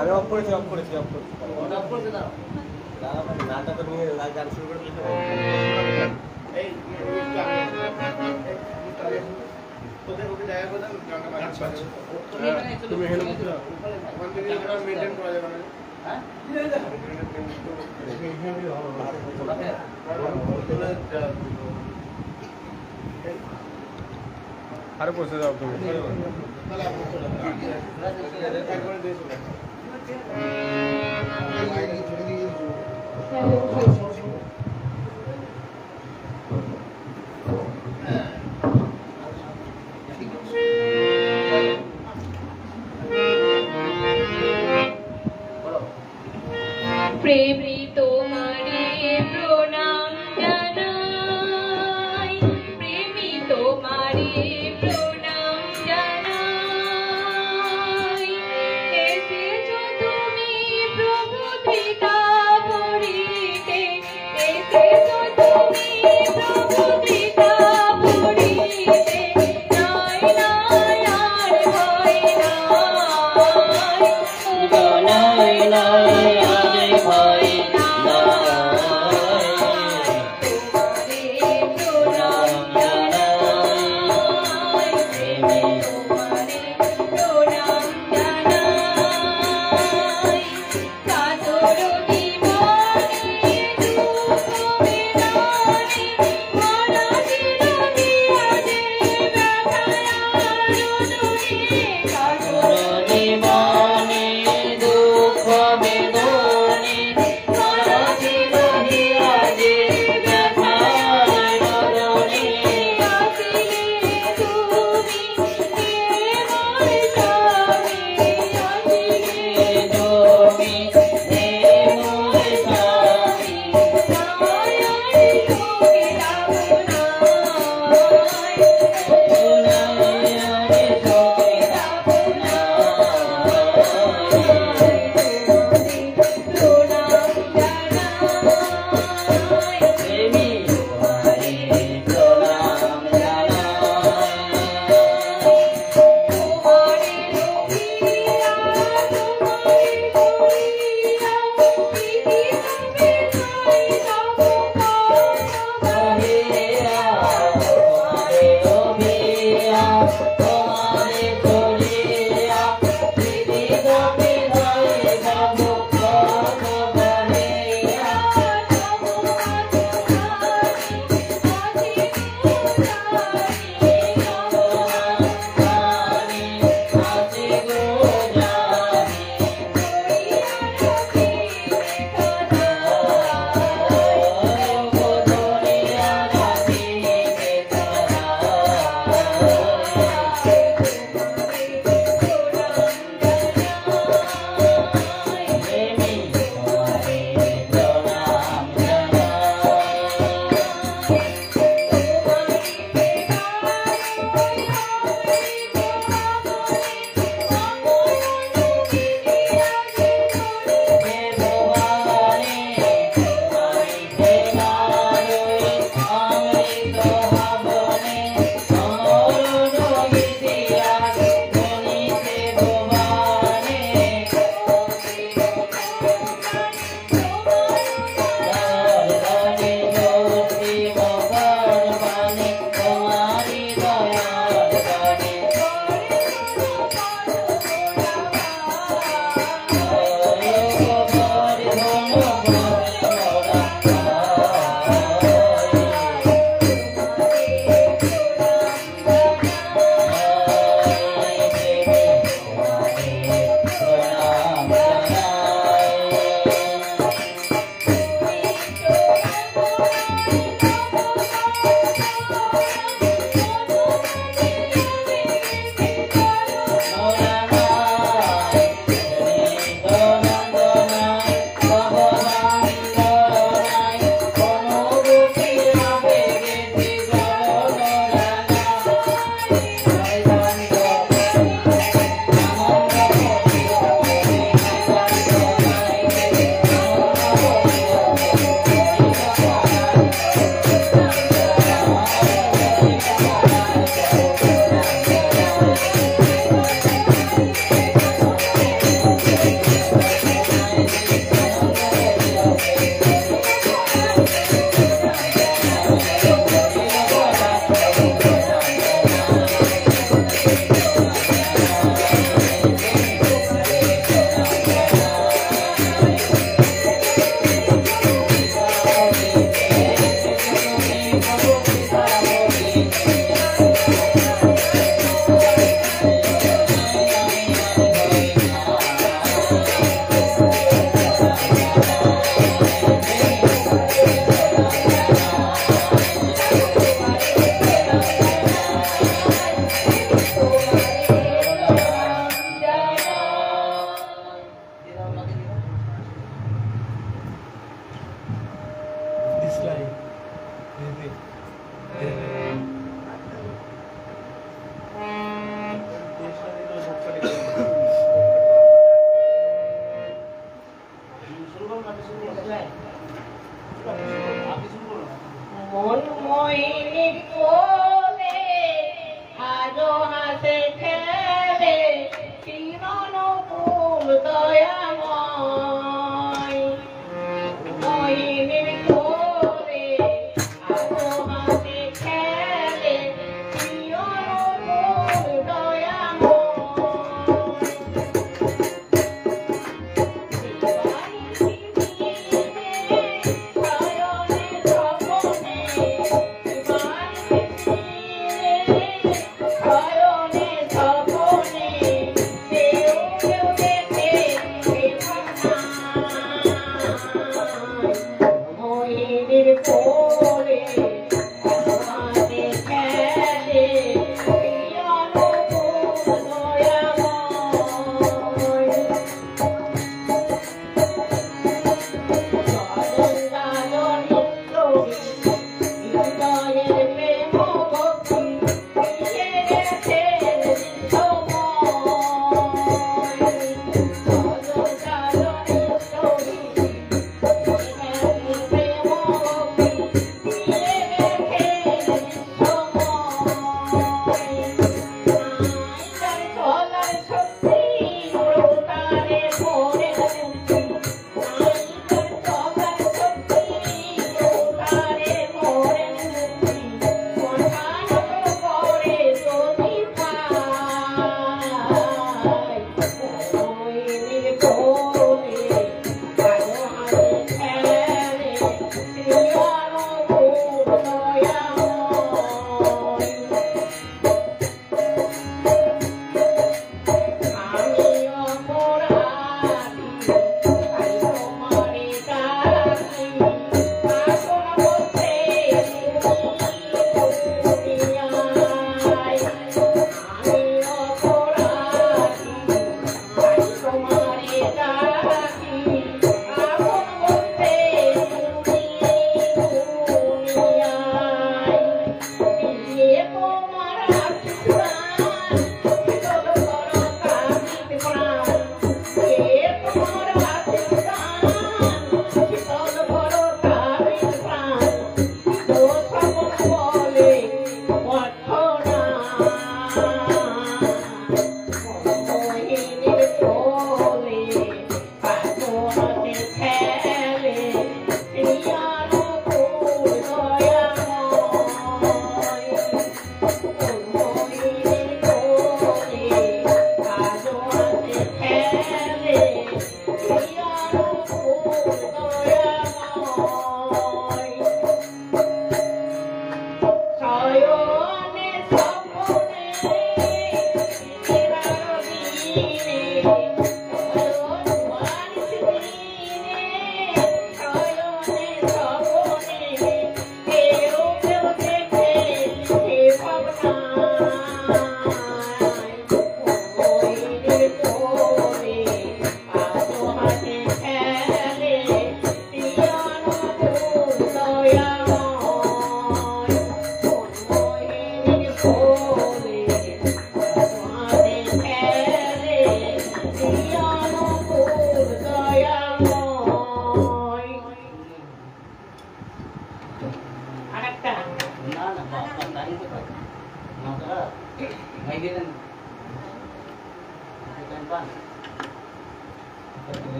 আমি অফ করেছি নাটা তো নিয়ে গান শুরু করে দিতে তুমি আরে পৌঁছে যাও তুমি প্রেমী তোমারে প্রণাম জানাই, প্রেমী তোমারে প্রণাম জানাই, এসেছো তুমি প্রভু ধৃতা পড়িতে, এসেছো তুমি প্রভু ধৃতা পড়িতে, নাই নাই আর ভয় নাই, নাই নাই Thank you.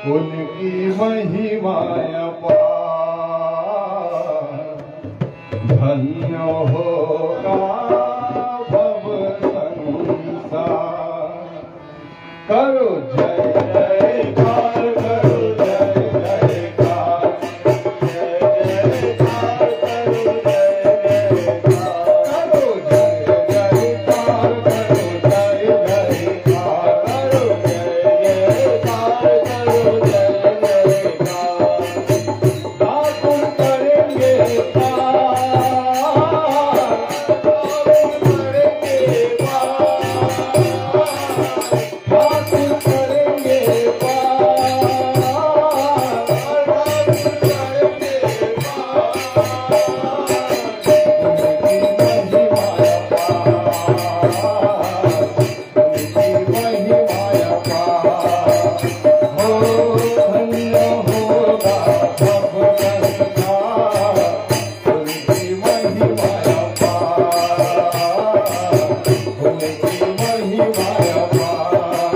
उनकी महिमा अपार, धन्य होगा भव संसार। करो जय जयकार, करो जय जयकार, जय जयकार, करो जय जयकार, करो जय जयकार, करो जय जयकार, करो जय जयकार, करो जय जयकार। ठाकुर करेंगे पार, ठाकुर करेंगे पार, ठाकुर करेंगे पार, ठाकुर करेंगे पार। उनकी महिमा अपार, उनकी महिमा अपार। हो धन्य होगा भव संसार, उनकी महिमा अपार, उनकी महिमा अपार।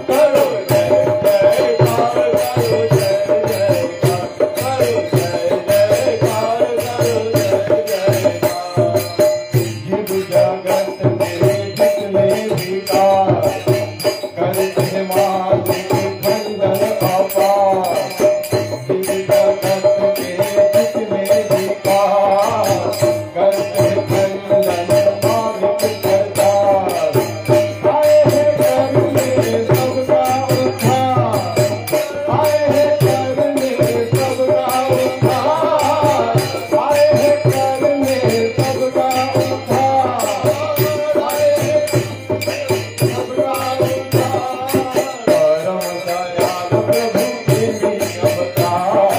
करो जय जयकार, करो जय जयकार, करो जय जयकार, करो जय जयकार। जीव जगत में जितने विकार, करते मालिक बंधन अपार। जीव जगत के जितने विकार, करते बंधन मालिक सरदार। आए हैं करने सबका उद्धार, आए हैं करने सबका उद्धार, आए हैं करने सबका उद्धार, आए हैं सबका उद्धार। परम दयाल प्रभु के भी अवतार,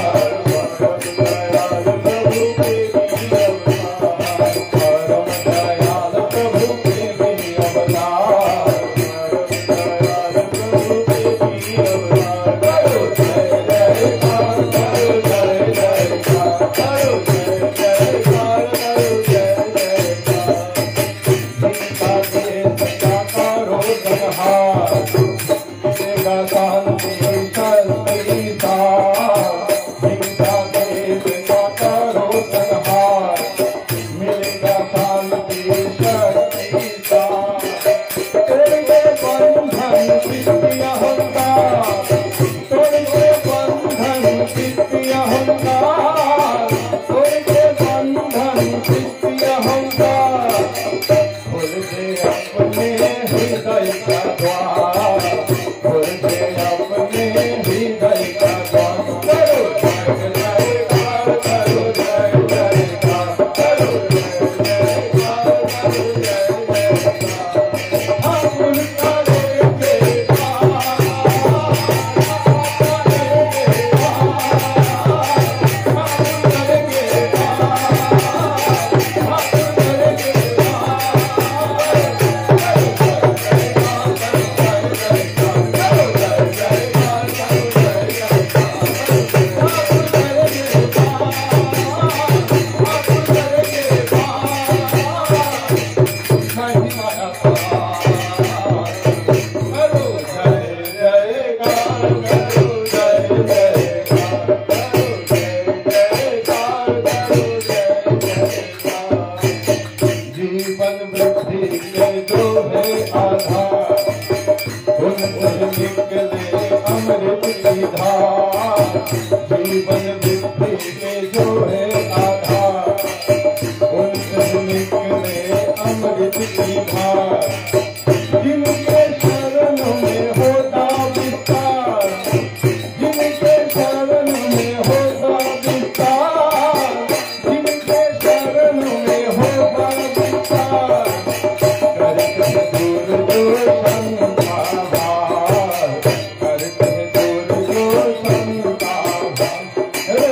परम दयाल प्रभु के भी अवतार, परम दयाल प्रभु के भी अवतार, परम दयाल प्रभु के भी अवतार। करो जय जयकार, करो जय जयकार, करो जय जयकार, करो जय जयकार। गीता के सदा करो संहार, मिलेगा शांति शांति सार। गीता के सदा करो संहार, मिलेगा शांति शांति सार। तोड़िए बंधन चित्त अहंकार, तोड़िए बंधन चित्त अहंकार, तोड़िए बंधन चित्त अहंकार। खोल दे अपने हृदय का द्वार, खोल दे अपने हृदय का द्वार। करो जय जयकार, करो जय जयकार, करो जय जयकार, करो जय जयकार। ठाकुर करेंगे पार, करेंगे पार, ठाकुर करेंगे पार, ठाकुर करेंगे जीवन वृद्धि के जो है आधार, उनसे निकले अमृत की धार। जीवन वृद्धि के जो है आधार, उनसे निकले अमृत की धार। जिनके शरण में होता विस्तार, जिनके शरण में होता विस्तार, जिनके शरण में होता विस्तार। करते दूर जो शंका भार, करते दूर जो शंका भार।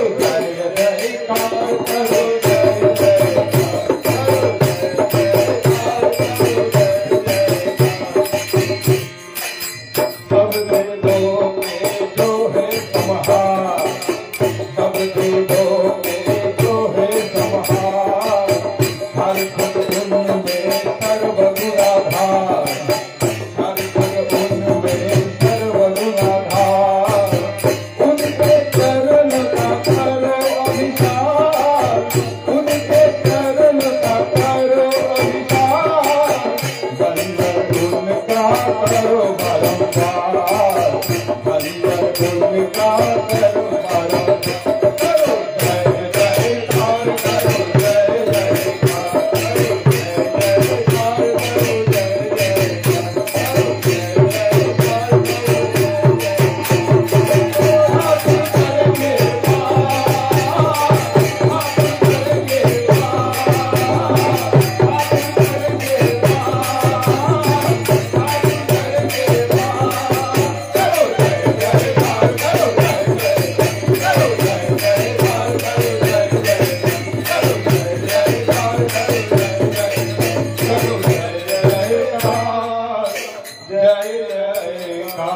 একা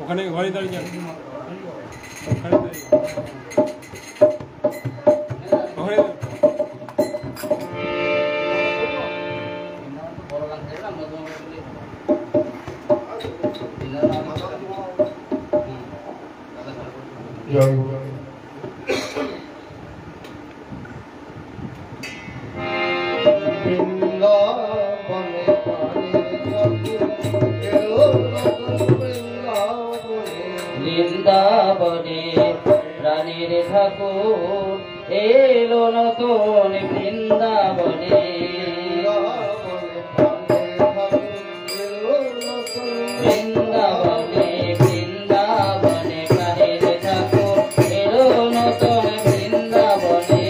ওখানে ঘরে দাঁড়িয়ে যান ওখানে জয় বৃন্দাবনে বৃন্দাবনে রানীর ঠাকুর এলো নতুন বৃন্দাবনে বৃন্দাবনে বৃন্দাবনে রানীর ঠাকুর এলো নতুন বৃন্দাবনে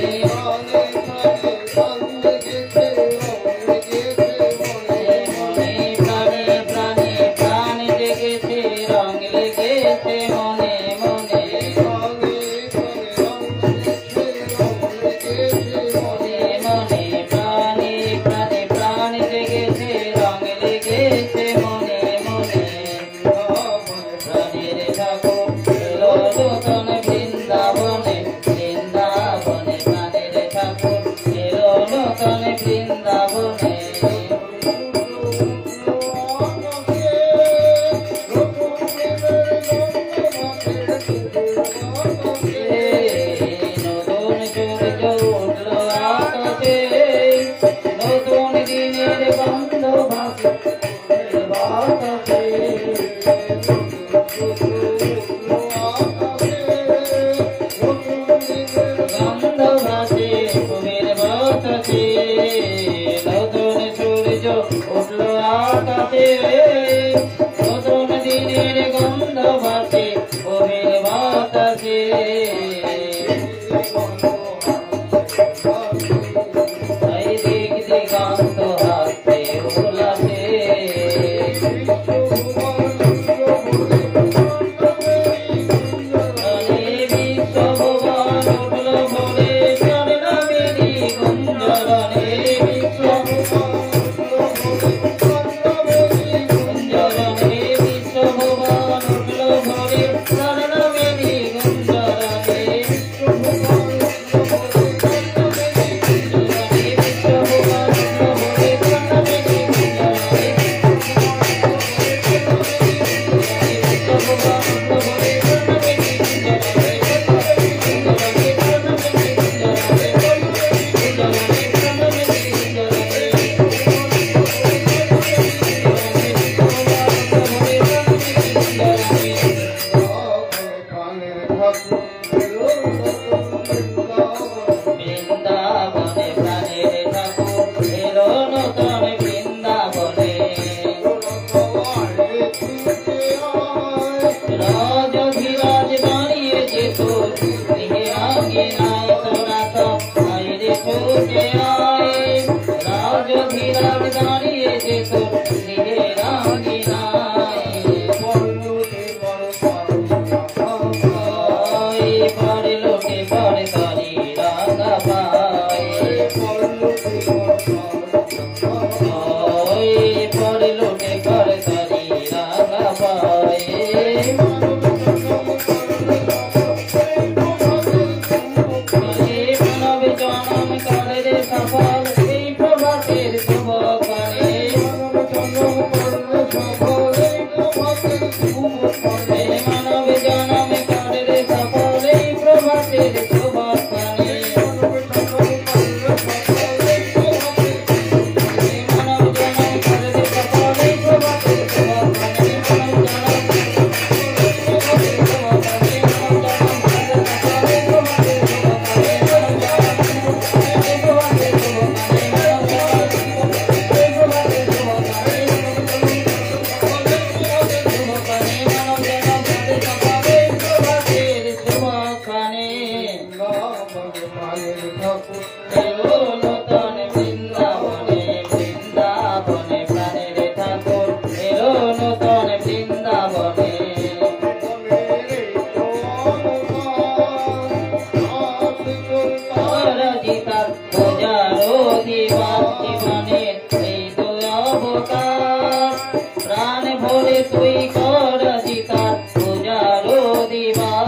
মনে প্রাণে প্রাণে প্রাণ জেগেছে রং লেগেছে মনে মনে মনে মনে প্রাণে প্রাণে প্রাণ জেগেছে রং লেগেছে মনে মনে প্রাণের ঠাকুর এলো নতুন বৃন্দাবনে বৃন্দাবনে প্রাণের ঠাকুর এলো নতুন বৃন্দাবনে নতুন সূর্য উঠলো আকাশে নতুন দিনের গন্ধ ভাসে বাতাসে গন্ধ ভাসে ফুলের বাতাসে নতুন সূর্য উঠলো আকাশে নতুন দিনের গন্ধ ভাসে ফুলের বাতাসে এই দিক দিগন্ত হাতে উল্লাসে বিশ্বভুবন উঠলো ভোরে স্বর্ণবেদী গুঞ্জরণে গুঞ্জরণে বিশ্বভুবন উঠলো ভোরে স্বর্ণবেদী গুঞ্জরণে বৃন্দাবনে প্রাণের ঠাকুর এলো নতুন বৃন্দাবনে রাজধিরাজ দাঁড়িয়ে যেত গৃহে আগে নাই তোরা তো আইরে ছুটে আয় রাজধিরাজ দাঁড়িয়ে যেত গৃহে আগে নাই পরে লোকে পরে তারি রাঙা পায় পরে লোকে পরে তারি রাঙা পায় মানব জনম করে রে সফল এই প্রভাতের শুভ করে মানব জনম করে রে সফল এই প্রভাতের শুভ করে দিবার জীবনে এই তো অবকাশ প্রাণ ভরে তুই কর জিতার পূজারো দিবার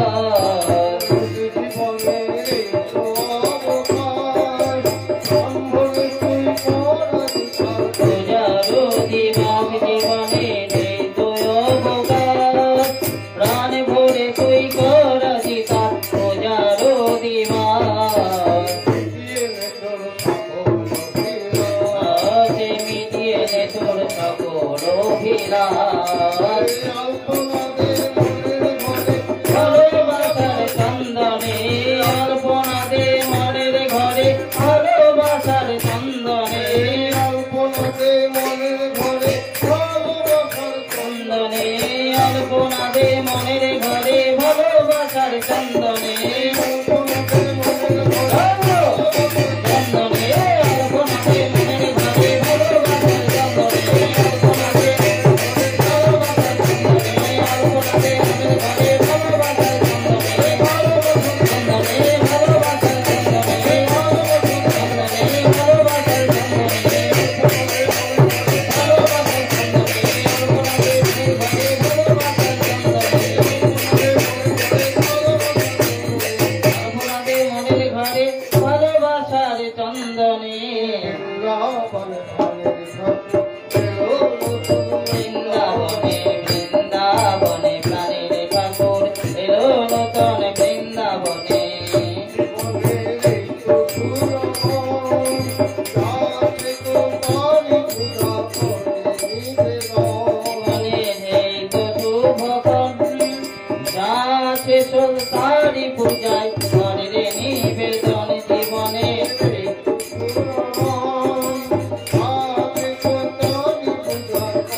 পূজারো দিবার জীবনে এই তো অবকাশ প্রাণ ভরে তুই কর জিতার পূজারো দিবার মিটিয়ে নে তোর সকল অভিলাষ ভালোবাসার চন্দনে অল্পনা দে মনের ঘরে ভালোবাসার চন্দনে চন্দনে অল্পনা দে মনের ঘরে ভালোবাসার চন্দনে ভালোবাসার চন্দনে বৃন্দাবনে বৃন্দাবনে প্রাণের ঠাকুর এলো নূতন বৃন্দাবনে তারি পূজায় ঘরের নিবেদন জীবনে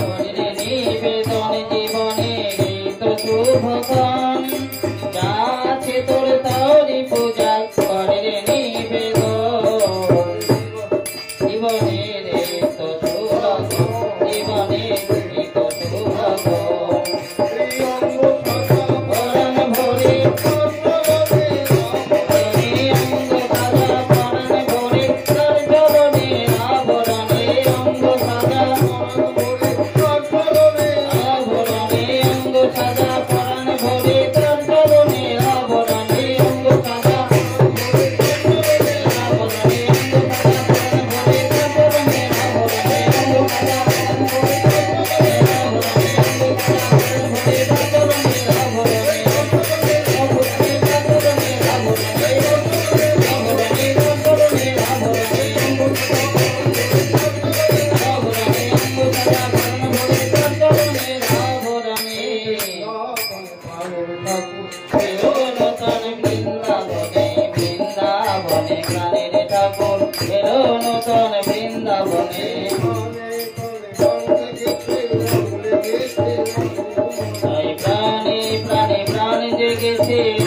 ঘরের নিবেদন জীবনে তো শুভক্ষণ যাচ্ছে তোর তারি পূজায় ঘরের নিবেদন জীবনে রে তো শুভক্ষণ জীবনে তো শুভক্ষণ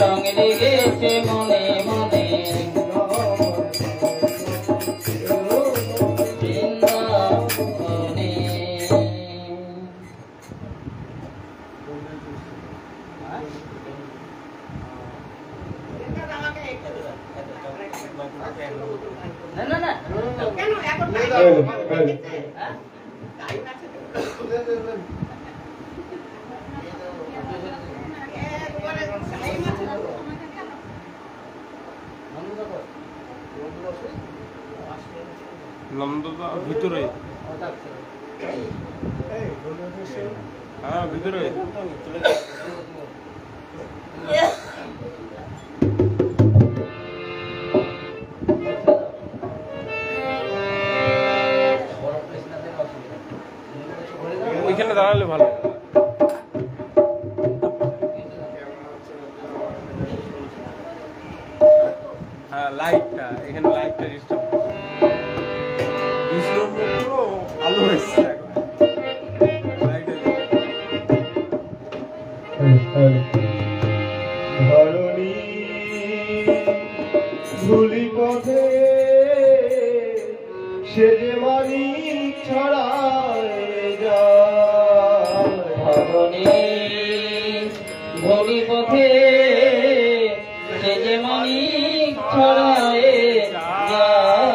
রঙ লেগেছে মনে মনে বৃন্দাবনে না না না কেন এখন নন্দদা ভিতরে হ্যাঁ ভিতরে ওইখানে দাঁড়ালে ভালো হ্যাঁ লাইটটা এখানে লাইটটা ডিস্টার্ব পুরো আলো হয়েছে ধরণী ধুলি পথে সে যে মালিক ছড়ায় যায় ধুলি পথে সে যে মালিক ছড়ায় যায়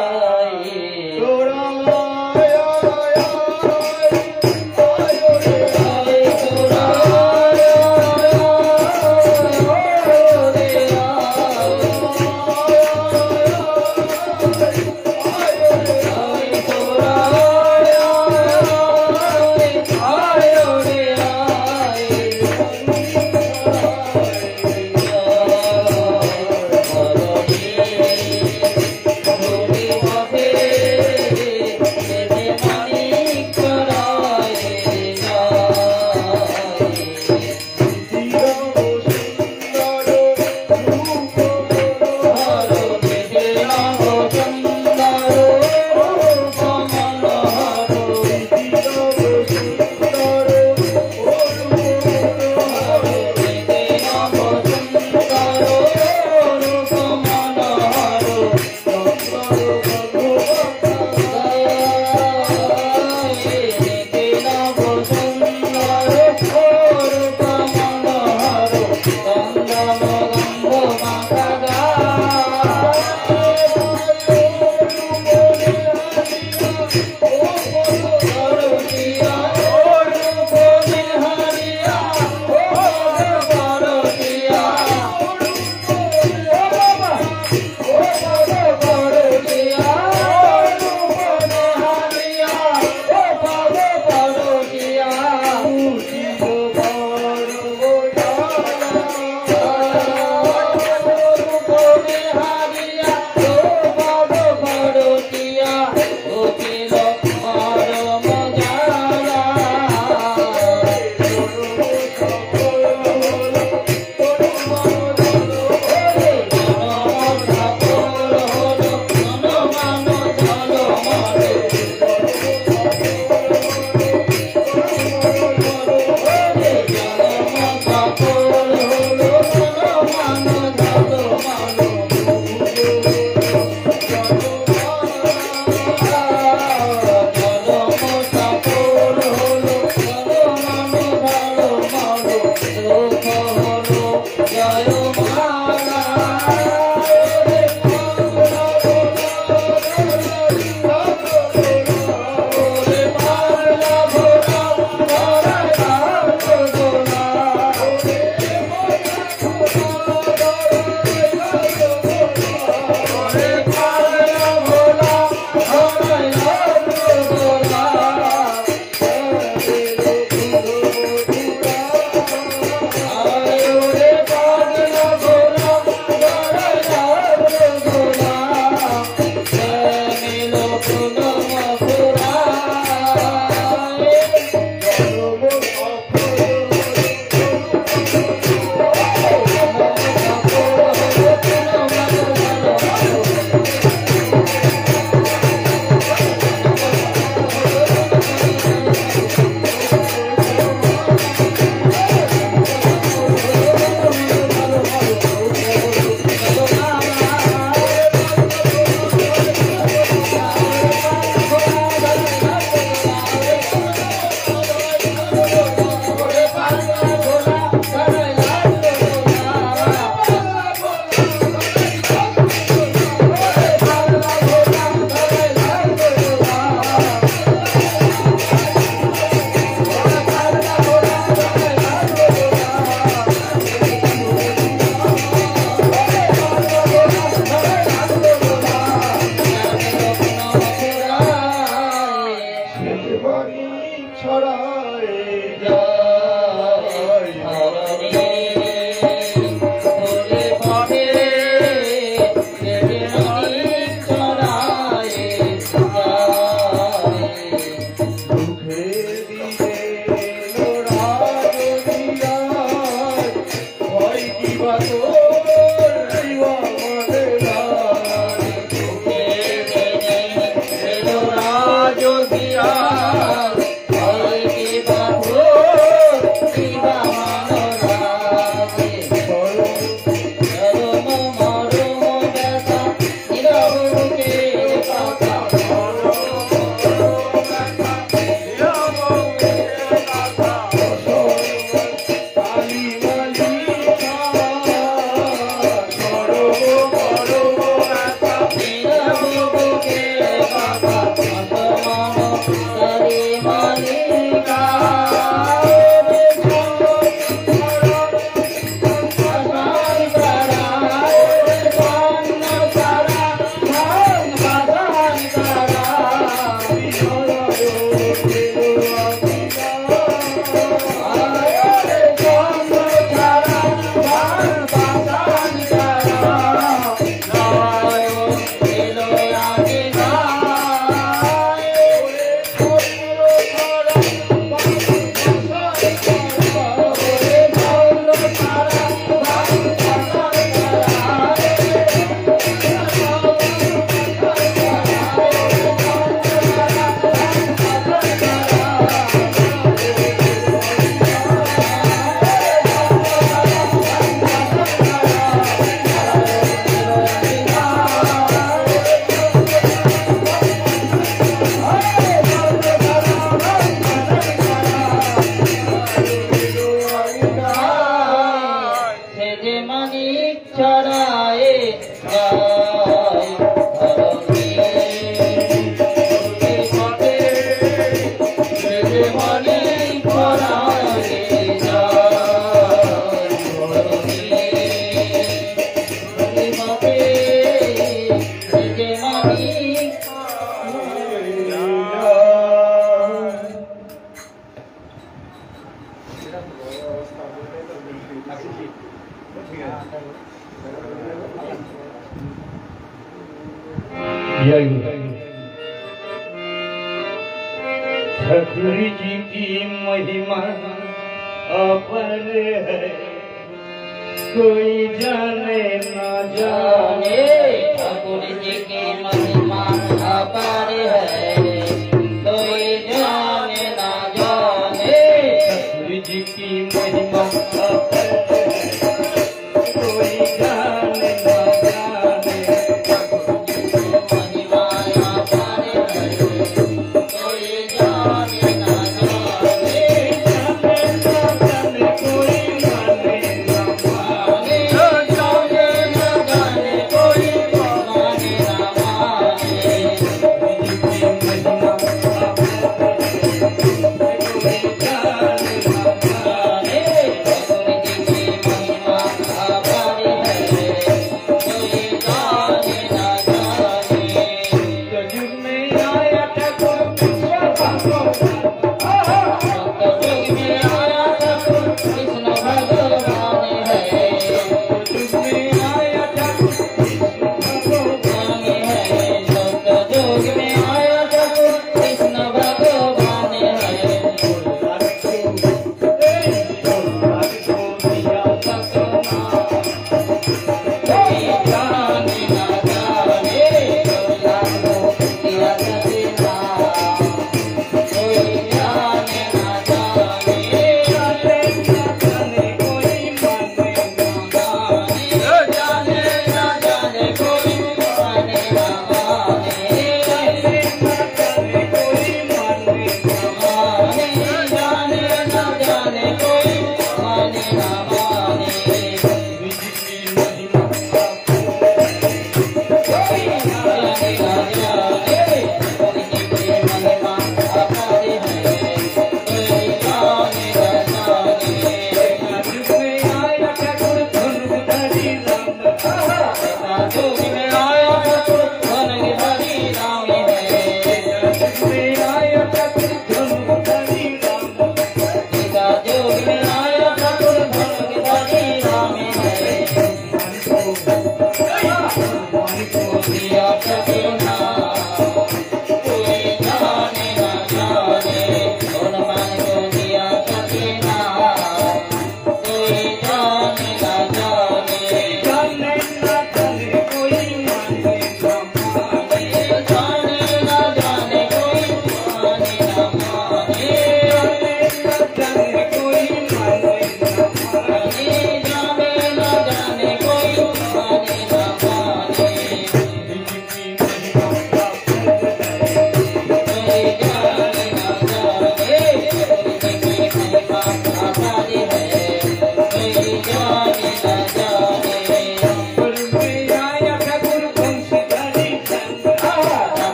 ठाकुर जी की महिमा अपर है, कोई जाने न जाने। ठाकुर जी की महिमा अपार है, कोई जाने न जाने। ठाकुर जी की महिमा अपर है, कोई जाने न जाने। महिमा अपार है, कोई जाने न जाने। जाने कोई माने न माने। जाने न जाने कोई माने न माने।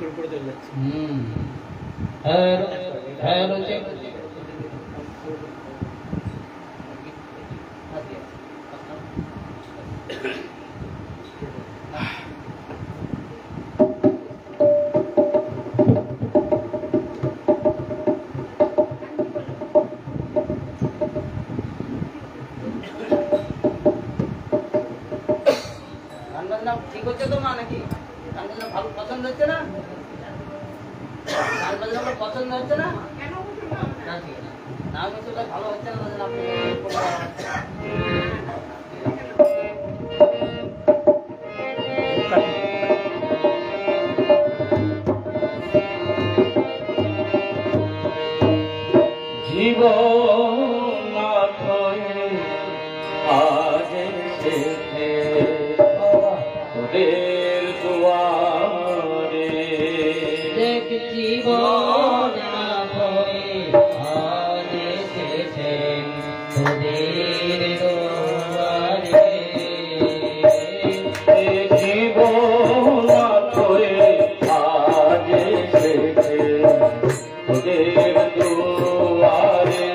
করে উপরে চলে যাচ্ছে। হ্যালো চেক ঠিক হচ্ছে তো মা নাকি গান বাজনা ভালো পছন্দ হচ্ছে না গান বাজনা আমার পছন্দ হচ্ছে না না ঠিক আছে না আমি তো ভালো হচ্ছে না আপনি জীবন আজ এসেছে তোদের দুয়ারে দেখ জীবন আজ এসেছেন তোদের দুয়ারে জীবন আজ এসেছে তোদের দুয়ারে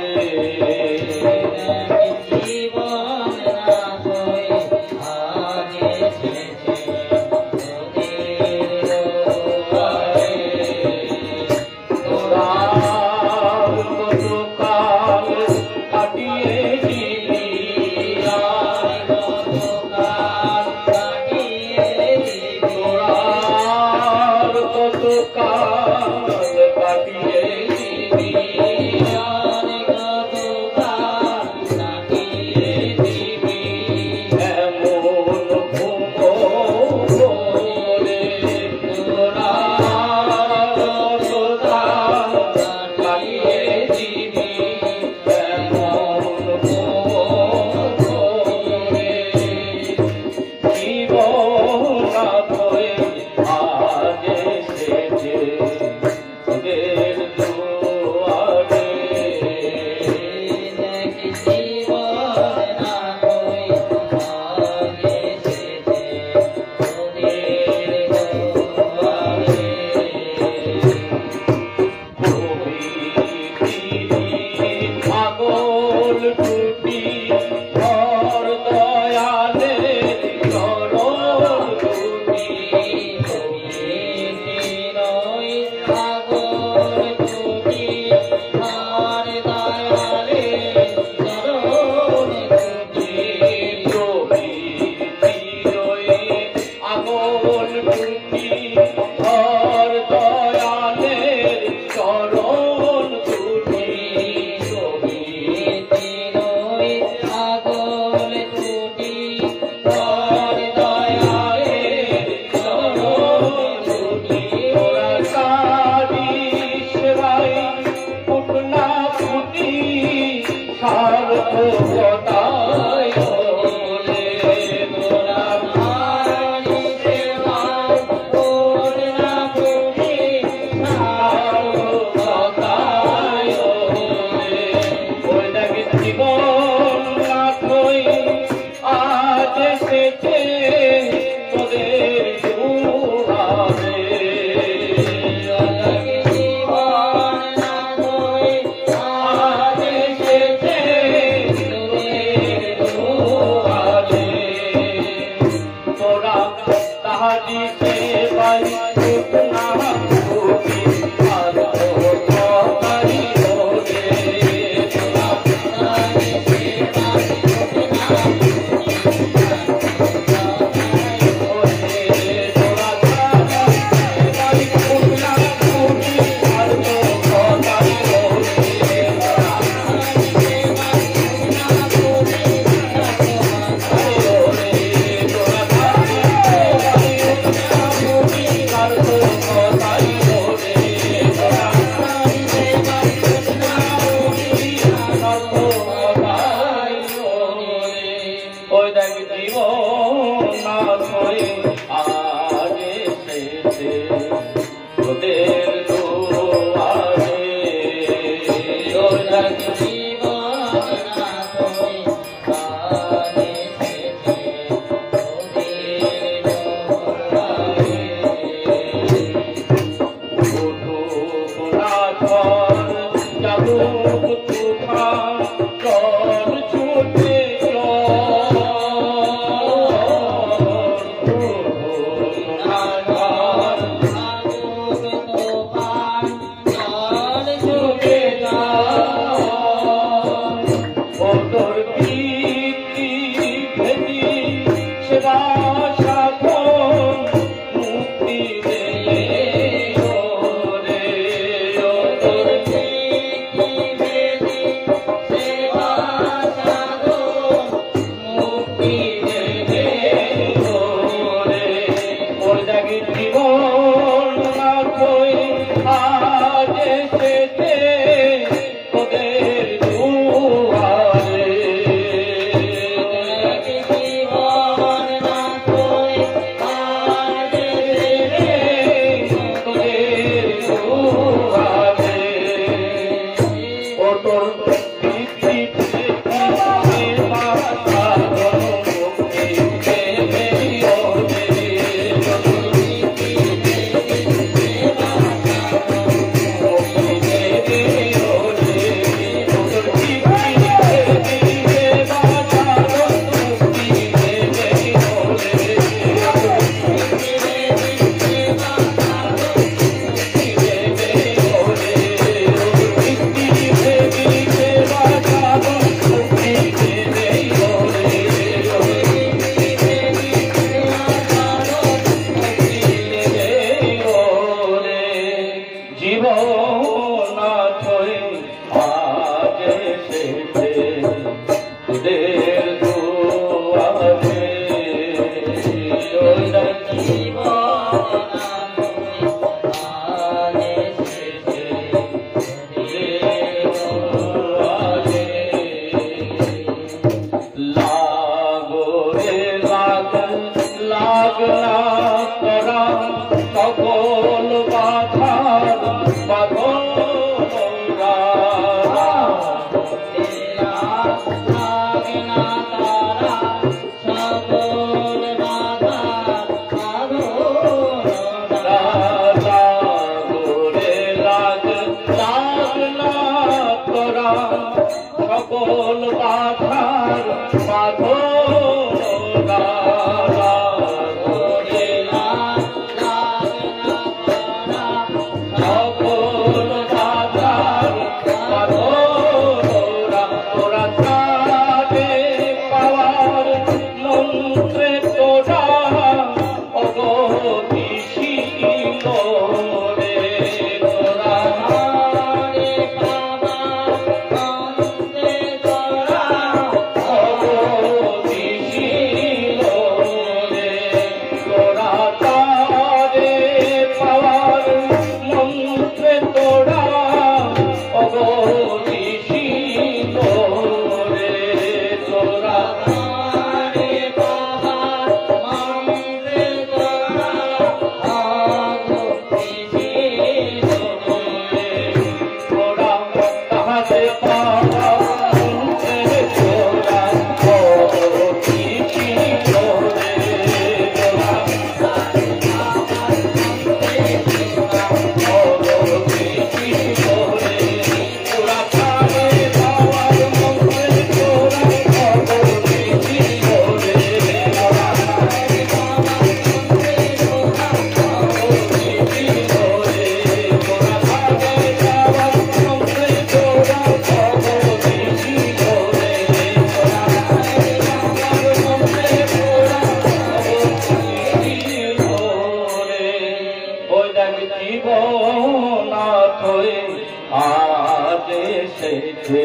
এসেছে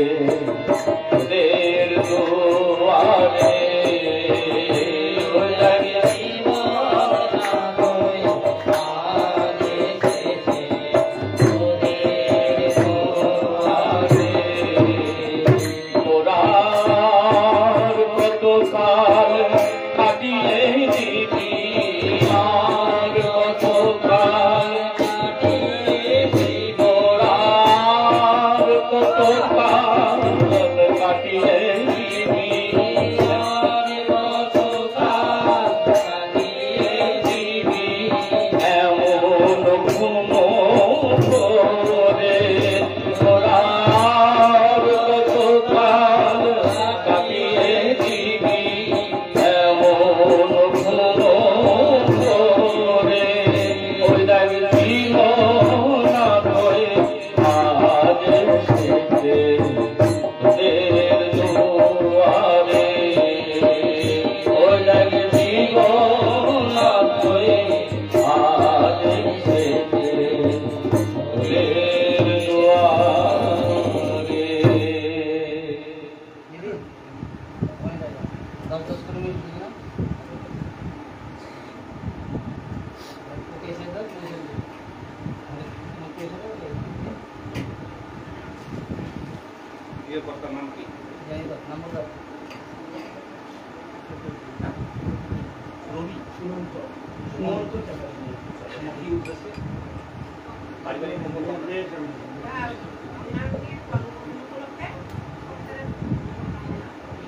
তোদের দুয়ারে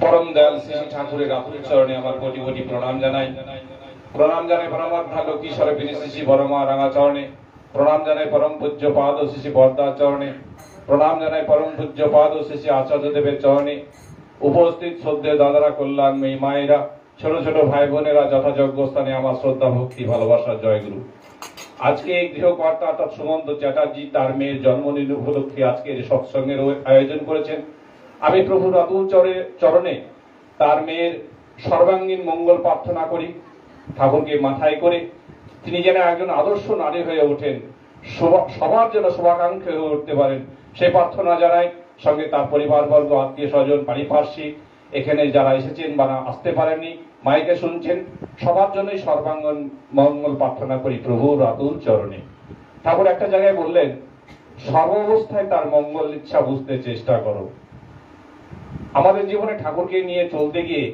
পরম দয়াল শ্রী ঠাকুরের আতুল চরণে আমার কোটি কোটি প্রণাম জানাই পরমাত্মা লক্ষ্মীশ্বরে শ্রী বরমা রাঙা চরণে প্রণাম জানাই পরম পূজ্য পাদ ও শ্রী বর্দা চরণে প্রণাম জানাই পরম পূজ্য পাদ ও শ্রী আচার্য দেবের চরণে উপস্থিত শ্রদ্ধেয় দাদারা কল্যাণময়ী মায়েরা ছোট ছোট ভাই বোনেরা যথাযোগ্য স্থানে আমার শ্রদ্ধা ভক্তি ভালোবাসার জয়গুরু। আজকে এই গৃহকর্তা অর্থাৎ সুমন্ত চ্যাটার্জি তার মেয়ের জন্মদিন উপলক্ষে আজকের সৎসঙ্গের আয়োজন করেছেন। আমি প্রভুর অতুল চরণে তার মেয়ের সর্বাঙ্গীন মঙ্গল প্রার্থনা করি, ঠাকুরকে মাথায় করে তিনি যেন একজন আদর্শ নারী হয়ে ওঠেন, সবার জন্য শুভাকাঙ্ক্ষী হয়ে উঠতে পারেন সেই প্রার্থনা জানাই। সঙ্গে তার পরিবারবর্গ, আত্মীয় স্বজন, পারিপার্শ্বিক এখানে যারা এসেছেন বা আসতে পারেননি, মাইকে শুনছেন, সবার জন্যই সর্বাঙ্গন মঙ্গল প্রার্থনা করি প্রভুর অতুল চরণে। ঠাকুর একটা জায়গায় বললেন, সর্বাবস্থায় তার মঙ্গল ইচ্ছা বুঝতে চেষ্টা করো। আমাদের জীবনে ঠাকুরকে নিয়ে চলতে গিয়ে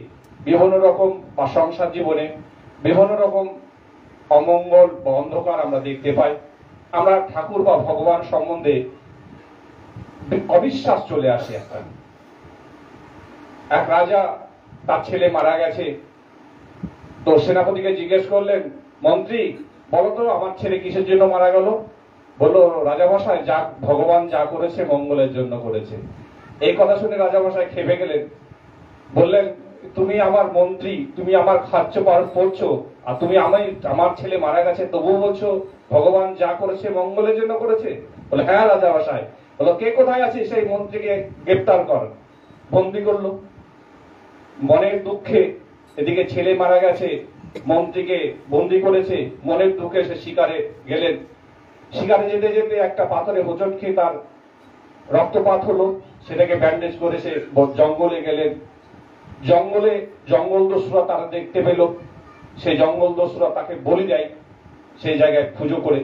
বিভিন্ন রকম বা সংসার জীবনে বিভিন্ন রকম অমঙ্গল বা অন্ধকার আমরা দেখতে পাই। আমরা ঠাকুর বা ভগবান সম্বন্ধে অবিশ্বাস চলে আসে। এক রাজা, তার ছেলে মারা গেছে, তো সেনাপতিকে জিজ্ঞেস করলেন, মন্ত্রী বলতো আমার ছেলে কিসের জন্য মারা গেল? বললো, রাজামশাই যা ভগবান যা করেছে মঙ্গলের জন্য করেছে। এই কথা শুনে রাজামশাই খেপে গেলেন, বললেন, তুমি আমার মন্ত্রী, তুমি আমার খাচ্ছ পড়ছো, আর তুমি আমার ছেলে মারা গেছে তবুও বলছো ভগবান যা করেছে মঙ্গলের জন্য করেছে? বলে, হ্যাঁ রাজামশাই। বলো, কে কোথায় আছে? সেই মন্ত্রীকে গ্রেপ্তার কর। বন্দি করলো। মনের দুঃখে এদিকে ছেলে মারা গেছে, মন্ত্রীকে বন্দি করেছে, মনের দুঃখে সে শিকারে গেলেন। শিকারে যেতে যেতে একটা পাথরে হোঁচট খেয়ে তার রক্তপাত হলো, সেটাকে ব্যান্ডেজ করে সে জঙ্গলে গেলেন। জঙ্গল দস্যুরা তারা দেখতে পেল, সেই জঙ্গল দস্যুরা তাকে বলি দেয় সেই জায়গায় পুজো করে।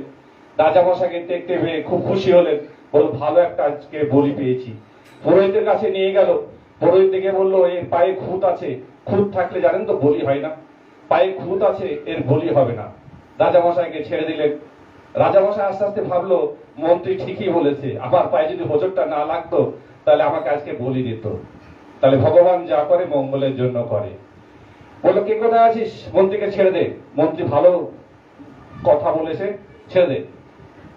রাজামশাইকে দেখতে পেয়ে খুব খুশি হলেন, বল ভালো একটা আজকে বলি পেয়েছি। পুরোহিতের কাছে নিয়ে গেল, পুরোহিত দেখে বললো, এর পায়ে খুঁত আছে, খুঁত থাকলে জানেন তো বলি হয় না, পায়ে খুঁত আছে, এর বলি হবে না। রাজামশাইকে ছেড়ে দিলেন। রাজামশাই আস্তে আস্তে ভাবলো, মন্ত্রী ঠিকই বলেছে, আমার পায়ে যদি হোঁচটটা না লাগতো তাহলে আমাকে আজকে বলি দিত। তাহলে ভগবান যা করে মঙ্গলের জন্য করে। বললো, কে কোথায় আছিস? মন্ত্রীকে ছেড়ে দে। মন্ত্রী ভালো কথা বলেছে, ছেড়ে দে।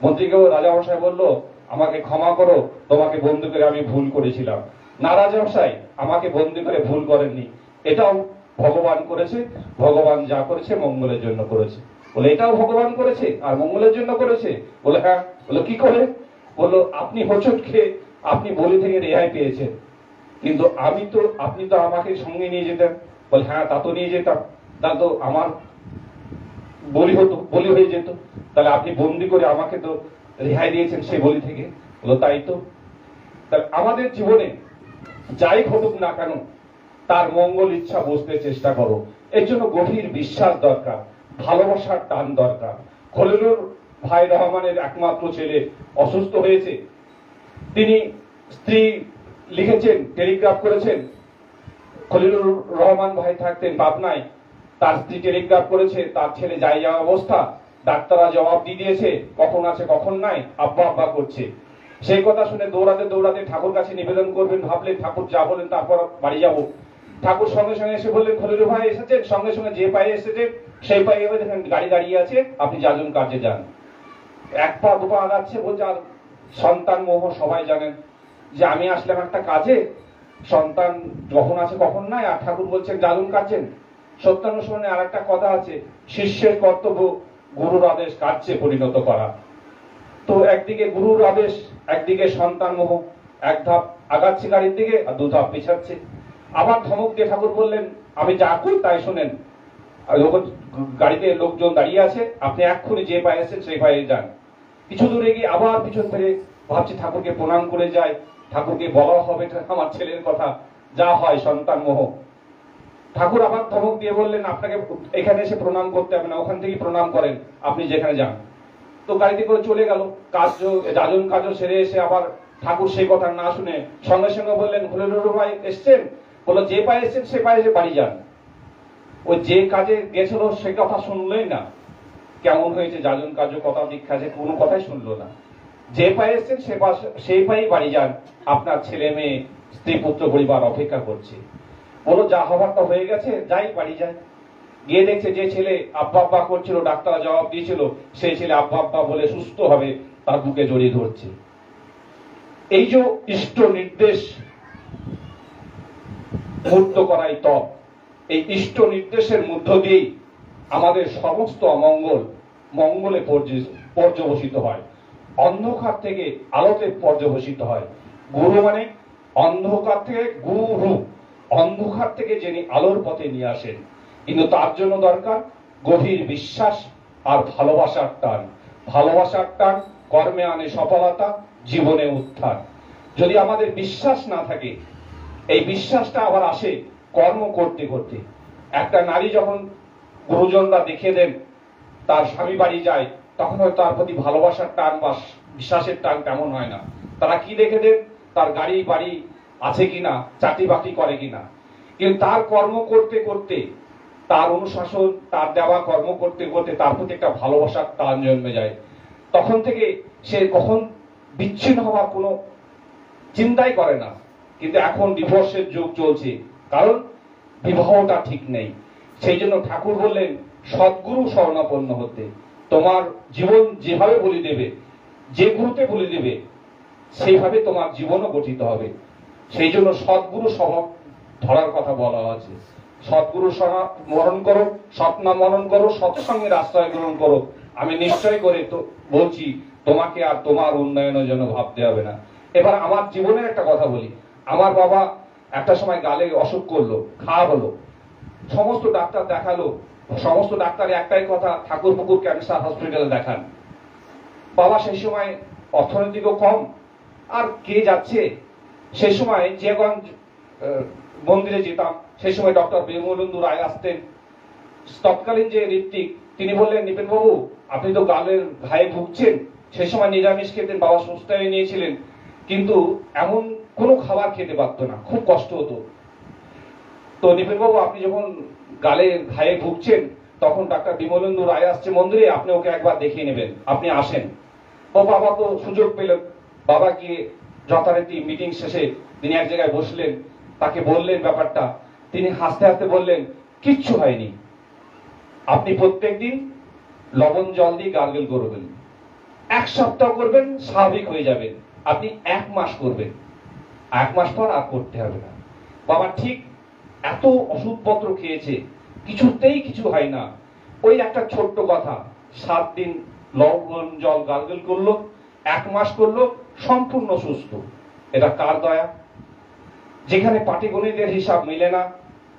মন্ত্রীকেও রাজামশাই বললো, আমাকে ক্ষমা করো, তোমাকে বন্দি করে আমি ভুল করেছিলাম। না রাজামশাই, আমাকে বন্দি করে ভুল করেননি, এটাও ভগবান করেছে, ভগবান যা করেছে মঙ্গলের জন্য করেছে। বলে, এটাও ভগবান করেছে আর মঙ্গলের জন্য করেছে? বলে, হ্যাঁ। বলে, কি করে? বললো, আপনি হোঁচট খেয়ে আপনি বলি থেকে রেহাই পেয়েছেন, কিন্তু আপনি তো আমাকে সঙ্গে নিয়ে যেতেন। বলে, হ্যাঁ তা তো নিয়ে যেতাম, তা তো আমার বলি হয়ে যেত, তাহলে আপনি বন্দি করে আমাকে তো রেহাই দিয়েছেন সেই বলি থেকে। বলো, তাই তো। তাহলে আমাদের জীবনে যাই ঘটুক না কেন তার মঙ্গল ইচ্ছা বুঝতে চেষ্টা করো। এর জন্য গভীর বিশ্বাস দরকার, ভালোবাসার টান দরকার। খলিলুর ভাই রহমানের একমাত্র ছেলে অসুস্থ হয়েছে, তিনি স্ত্রী লিখেছেন, টেলিগ্রাফ করেছেন। খলিলুর রহমান ভাই থাকতেন পাবনায়, তার স্ত্রী টেলিগ্রাফ করেছে, তার ছেলে যাই যাওয়া অবস্থা, ডাক্তাররা জবাব দিয়ে দিয়েছে কখন আছে কখন নাই, আব্বা আব্বা করছে। সেই কথা শুনে দৌড়াতে দৌড়াতে ঠাকুর কাছে নিবেদন করবেন ভাবলেন, ঠাকুর যা বলেন তারপর বাড়ি যাব। ঠাকুর সঙ্গে সঙ্গে এসে বললেন, খলিলুর ভাই এসেছেন, সঙ্গে সঙ্গে যে পায়ে এসেছে সেই পায়ে এবার দেখেন গাড়ি দাঁড়িয়ে আছে, আপনি যাজন কার্যে যান। এক পা দু পা আগাচ্ছে, বলছে আর সন্তান মোহ সবাই জানেন যে আমি আসলাম একটা কাজে, সন্তান যখন আছে কখন নাই, আর ঠাকুর বলছেন যাজন কার্যেন। সত্যানুসরণে আর একটা কথা আছে, শিষ্যের কর্তব্য গুরুর আদেশ কার্যে পরিণত করা। তো একদিকে গুরুর আদেশ, একদিকে সন্তান মোহ, এক ধাপ আগাচ্ছে গাড়ির দিকে আর দু ধাপ পিছাচ্ছে। আবার ধমক দিয়ে ঠাকুর বললেন, আমি যা করি তাই শোনেন, গাড়িতে লোকজন দাঁড়িয়ে আছে, আপনি এক্ষুনি যে পায়ে এসেছেন সেই পায়ে যান। কিছু দূরে গিয়ে আবার পিছন ফিরে ভাবছি ঠাকুরকে প্রণাম করে যায়, ঠাকুরকে বলা হবে আমার ছেলের কথা, যা হয় সন্তান মোহ। ঠাকুর আবার ধমক দিয়ে বললেন, আপনাকে এখানে এসে প্রণাম করতে হবে না, ওখান থেকেই প্রণাম করেন, আপনি যেখানে যান। তো গাড়িতে করে চলে গেল, কাজ যাজন কাজ সেরে এসে আবার ঠাকুর সেই কথা না শুনে সঙ্গে সঙ্গে বললেন, খলিলুর ভাই এসছেন, বললো যে পায়ে এসছেন সে পায়ে এসে বাড়ি যান। ওই যে কাজে গেছিল সে কথা শুনলেই না, কেমন হয়েছে যাজন কার্য কথা দীক্ষা, যে কোনো কথাই শুনলো না। যে পায়ে এসছেন সেই পায়ে বাড়ি যান, আপনার ছেলে মেয়ে স্ত্রী পুত্র পরিবার অপেক্ষা করছে। বলো যা হবার তা হয়ে গেছে, যাই বাড়ি যায়। গিয়ে দেখছে যে ছেলে আব্বা আব্বা করছিল, ডাক্তার জবাব দিয়েছিল, সেই ছেলে আব্বা আব্বা বলে সুস্থ হবে তার বুকে জড়িয়ে ধরছে। এই যে ইষ্ট নির্দেশ মুক্ত করাই তপ, এই ইষ্ট নির্দেশের মধ্য দিয়েই আমাদের সমস্ত অমঙ্গল মঙ্গলে পর্যবসিত হয়, অন্ধকার থেকে আলোতে পর্যবসিত হয়। গুরু মানে অন্ধকার থেকে গুরু, অন্ধকার থেকে যিনি আলোর পথে নিয়ে আসেন। কিন্তু তার জন্য দরকার গভীর বিশ্বাস আর ভালোবাসার টান। ভালোবাসার টান কর্মে আনে সফলতা, জীবনে উত্থান। যদি আমাদের বিশ্বাস না থাকে, এই বিশ্বাসটা আবার আসে কর্ম করতে করতে। একটা নারী যখন গুরুজনরা দেখিয়ে দেন তার স্বামী বাড়ি যায়, তখন হয়তো তার প্রতি ভালোবাসার টান বা বিশ্বাসের টান তেমন হয় না। তারা কি দেখে দেন, তার গাড়ি বাড়ি আছে কিনা, চাকরি বাকরি করে কিনা। কিন্তু তার কর্ম করতে করতে, তার অনুশাসন, তার দেওয়া কর্ম করতে করতে তার প্রতি একটা ভালোবাসার টান জন্মে যায়। তখন থেকে সে কখন বিচ্ছিন্ন হওয়ার কোনো চিন্তাই করে না। কিন্তু এখন ডিভোর্সের যুগ চলছে, কারণ বিবাহটা ঠিক নেই। সেই জন্য ঠাকুর বললেন সদ্গুরু শরণাপন্ন হতে। তোমার জীবন যেভাবে বলি দেবে, যে গুরুতে বলি দেবে, সেইভাবে তোমার জীবনও গঠিত হবে। সেই জন্য সদ্গুরু স্বভাব ধরার কথা বলা আছে। সদ্গুরু মরণ করো, সৎনাম মরণ করো, সৎসঙ্গের আশ্রয় গ্রহণ করো। আমি নিশ্চয় করে তো বলছি, তোমাকে আর তোমার উন্নয়নের জন্য ভাবতে হবে না। এবার আমার জীবনের একটা কথা বলি। আমার বাবা একটা সময় গালে অসুখ করলো, খাওয়া হলো, সমস্ত ডাক্তার দেখালো, সমস্ত ডাক্তার একটাই কথা, ঠাকুর পুকুর ক্যান্সার হসপিটালে দেখান। বাবা সেই সময় অর্থনৈতিকও কম, আর কে যাচ্ছে। সেই সময় জিয়াগঞ্জ মন্দিরে যেতাম, সেই সময় ডক্টর বিমলেন্দু রায় আসতেন। তৎকালীন যে ঋত্বিক, তিনি বললেন, নিপেন বাবু আপনি তো গালের ঘায়ে ভুগছেন। সেই সময় নিরামিষ খেতেন, বাবা সুস্থ হয়ে নিয়েছিলেন, কিন্তু এমন কোনো খাবার খেতে পারতো না, খুব কষ্ট হতো। তো নিপেন বাবু আপনি যখন গালের ঘায়ে ভুগছেন, তখন ডাক্তার বিমলেন্দু রায় আসছে মন্দিরে, আপনি ওকে একবার দেখিয়ে নেবেন, আপনি আসেন। ও বাবা তো সুযোগ পেলেন। বাবা গিয়ে যথারীতি মিটিং শেষে তিনি এক জায়গায় বসলেন, তাকে বললেন ব্যাপারটা। তিনি হাসতে হাসতে বললেন, কিচ্ছু হয়নি, আপনি প্রত্যেকদিন লবণ জল দিয়ে গার্গেল করবেন, 1 সপ্তাহ করবেন, স্বাভাবিক হয়ে যাবেন। আপনি 1 মাস করবেন, 1 মাস পর আর করতে হবে না। বাবা ঠিক এত ওষুধপত্র খেয়েছে, কিছুতেই কিছু হয় না। ওই একটা ছোট্ট কথা, 7 দিন লবণ জল গার্গেল করলো, 1 মাস করলো, সম্পূর্ণ সুস্থ। এটা কার দয়া? যেখানে পাটিগণিতের হিসাব মিলে না,